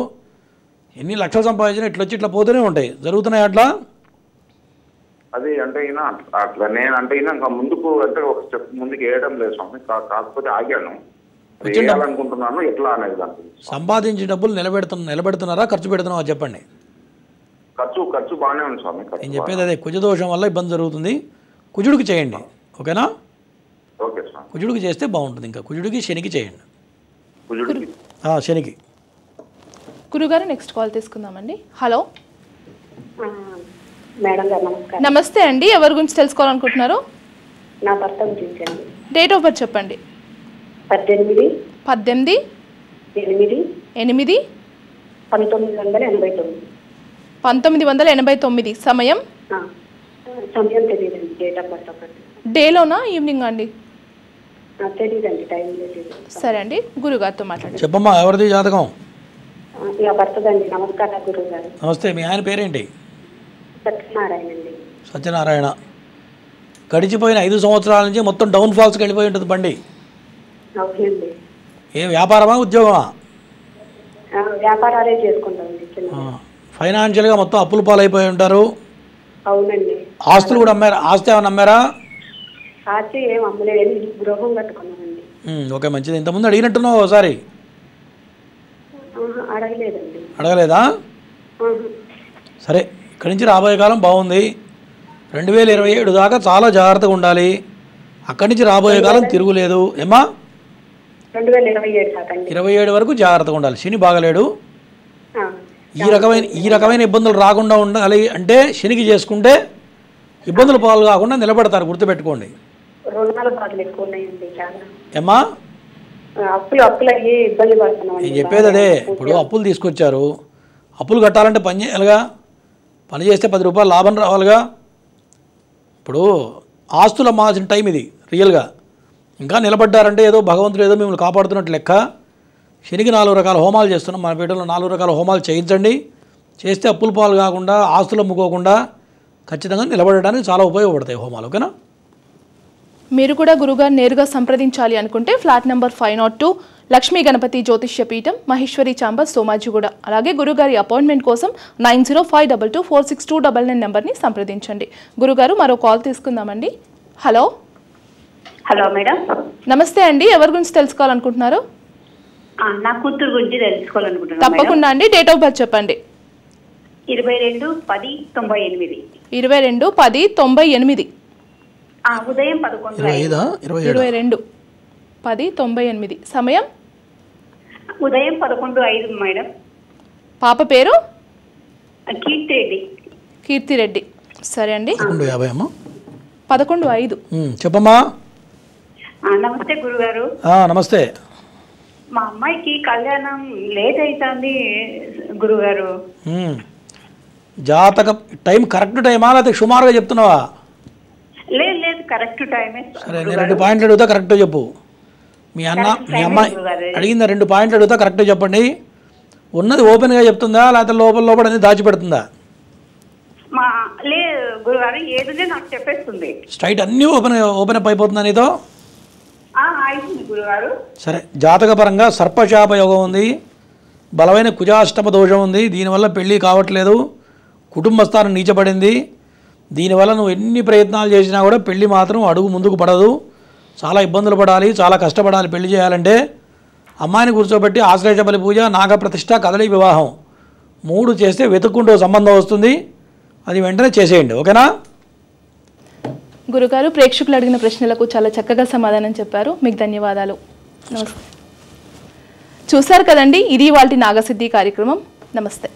ఎన్ని లక్షలు సంపాదించినా ఇట్లా వచ్చి ఇట్లా పోతూనే ఉంటాయి. జరుగుతున్నాయి అట్లా. అది అంటే అట్లా నేను అంటే ఇంకా ముందుకు అంటే ఒక స్టెప్ ముందుకు వేయడం లేదు స్వామి. కాకపోతే ఆగాను, చేయాలనుకుంటున్నాను. ఎట్లా అనేది దానికి సంపాదించే డబ్బులు నిలబెడుతున్నారా, ఖర్చు పెడుతున్నారా చెప్పండి. ఖర్చు బాగానే ఉంది స్వామి. నేను చెప్పేది అదే, కుజదోషం వల్ల ఇబ్బంది జరుగుతుంది. కుజుడికి చేయండి, ఓకేనా? ఓకే స్వామి. కుజుడికి చేస్తే బాగుంటుంది. ఇంకా కుజుడికి శనికి చేయండి. శనికి. గురుగారు నెక్స్ట్ కాల్ తీసుకుందామండి. హలో మేడం గారు నమస్కారం. నమస్తే అండి, ఎవరి గురించి తెలుసుకోవాలనుకుంటున్నారు? నా భర్త గురించి అండి. డేట్ ఆఫ్ బర్త్ చెప్పండి. 18 8 1989. 1989. సమయం తెలియదండి. డేట్ ఆఫ్ బర్త్ ఒకటి. డేలోనా ఈవినింగ్ అండి? తెలియదండి, టైం లేదు. సరే అండి, గురుగారితో మాట్లాడండి. చెప్పమ్మా, ఎవరిది జాతకం? నా భర్తదండి. నమస్కారం గురువు గారు. నమస్తే. మీ ఆయన పేరేంటి? సత్యనారాయణ అండి. సత్యనారాయణ. గడిచిపోయిన 5 సంవత్సరాల నుంచి మొత్తం డౌన్ ఫాల్స్కి వెళ్ళిపోయి ఉంటుంది బండి. అవునండి. ఏ వ్యాపారమా, ఉద్యోగమా? వ్యాపారాలే చేసుకుంటామండి. ఫైనాన్షియల్గా మొత్తం అప్పులు పాలైపోయి ఉంటారు. అవునండి. ఆస్తులు కూడా అమ్మారా? ఆస్తి ఏమైనా అమ్మారా? ఆస్తి ఏం అమ్మలేదు, గృహం కట్టుకున్నామండి. ఓకే, మంచిది. ఇంతకుముందు అడిగినట్టున్నావు ఒకసారి? అడగలేదండి. అడగలేదా? సరే, ఇక్కడి నుంచి రాబోయే కాలం బాగుంది. 2027 దాకా చాలా జాగ్రత్తగా ఉండాలి. అక్కడి నుంచి రాబోయే కాలం తిరుగులేదు. ఏమా? 27 వరకు జాగ్రత్తగా ఉండాలి. శని బాగలేడు. ఈ రకమైన ఇబ్బందులు రాకుండా ఉండాలి అంటే శనికి చేసుకుంటే ఇబ్బందులు పాలు కాకుండా నిలబడతారు, గుర్తుపెట్టుకోండి. ఏమా? నేను చెప్పేది అదే. ఇప్పుడు అప్పులు తీసుకొచ్చారు, అప్పులు కట్టాలంటే పని చేయాలిగా. పని చేస్తే 10 రూపాయలు లాభం రావాలిగా. ఇప్పుడు ఆస్తులు అమ్మాల్సిన టైం ఇది రియల్గా. ఇంకా నిలబడ్డారంటే ఏదో భగవంతుడు ఏదో మిమ్మల్ని కాపాడుతున్నట్టు లెక్క. శనికి 4 రకాల హోమాలు చేస్తున్నాం మన పీఠంలో. 4 రకాల హోమాలు చేయించండి. చేస్తే అప్పుల పాలు కాకుండా, ఆస్తులు అమ్ముకోకుండా ఖచ్చితంగా నిలబడడానికి చాలా ఉపయోగపడతాయి హోమాలు, ఓకేనా? మీరు కూడా గురుగారు నేరుగా సంప్రదించాలి అనుకుంటే ఫ్లాట్ నెంబర్ 502 లక్ష్మీ గణపతి జ్యోతిష్య పీఠం, మహేశ్వరి చాంబర్, సోమాజిగూడ. అలాగే గురుగారి అపాయింట్మెంట్ కోసం 9052246299 నెంబర్ని సంప్రదించండి. గురుగారు మరో కాల్ తీసుకుందామండి. Hello madam. నమస్తే అండి, ఎవరి గురించి తెలుసుకోవాలనుకుంటున్నారు? నా కూతురు గురించి తెలుసుకోవాలనుకుంటున్నాను. తప్పకుండా అండి, డేట్ ఆఫ్ బర్త్ చెప్పండి. 22/10/98. 22/10/98. ఉదయం 11. 22/10/98. సమయం ఉదయం 11:05 మేడం. పాప పేరు? కీర్తిరెడ్డి. సరే అండి. 11:05 చెప్పమ్మా. నమస్తే గురుగారు. నమస్తే. మా అమ్మాయికి కళ్యాణం లేట్ అవుతుంది గురుగారు. జాతక టైం కరెక్ట్ టైమా లేకపోతే సుమారుగా చెప్తున్నావా? లేదు, కరెక్ట్ టైమే. సరే, నేను 2 పాయింట్లు అడుగుతా, కరెక్ట్గా చెప్పు. మీ అమ్మాయి అడిగిందా? 2 పాయింట్లు అడుగుతా, కరెక్ట్గా చెప్పండి. ఉన్నది ఓపెన్గా చెప్తుందా లేకపోతే లోపల అనేది దాచిపెడుతుందా? లేదు గురుగారు, ఏదో నాకు చెప్పేస్తుంది. స్ట్రైట్ అన్నీ ఓపెన్ అప్ అయిపోతుందా నీతో? గురుగారు. సరే, జాతకపరంగా సర్పశాప యోగం ఉంది, బలమైన కుజాష్టమ దోషం ఉంది. దీనివల్ల పెళ్ళి కావట్లేదు, కుటుంబ స్థానం నీచబడింది. దీనివల్ల నువ్వు ఎన్ని ప్రయత్నాలు చేసినా కూడా పెళ్ళి మాత్రం అడుగు ముందుకు పడదు. చాలా ఇబ్బందులు పడాలి, చాలా కష్టపడాలి పెళ్లి చేయాలంటే. అమ్మాయిని కూర్చోబెట్టి ఆశ్రయచబలి పూజ, నాగప్రతిష్ఠ, కదలి వివాహం 3 చేస్తే వెతుక్కుంటూ సంబంధం వస్తుంది. అది వెంటనే చేసేయండి. ఓకేనా? గురుగారు, ప్రేక్షకులు అడిగిన ప్రశ్నలకు చాలా చక్కగా సమాధానం చెప్పారు. మీకు ధన్యవాదాలు. నమస్తే. చూశారు కదండి, ఇది ఇవాల్టి నాగసిద్ధి కార్యక్రమం. నమస్తే.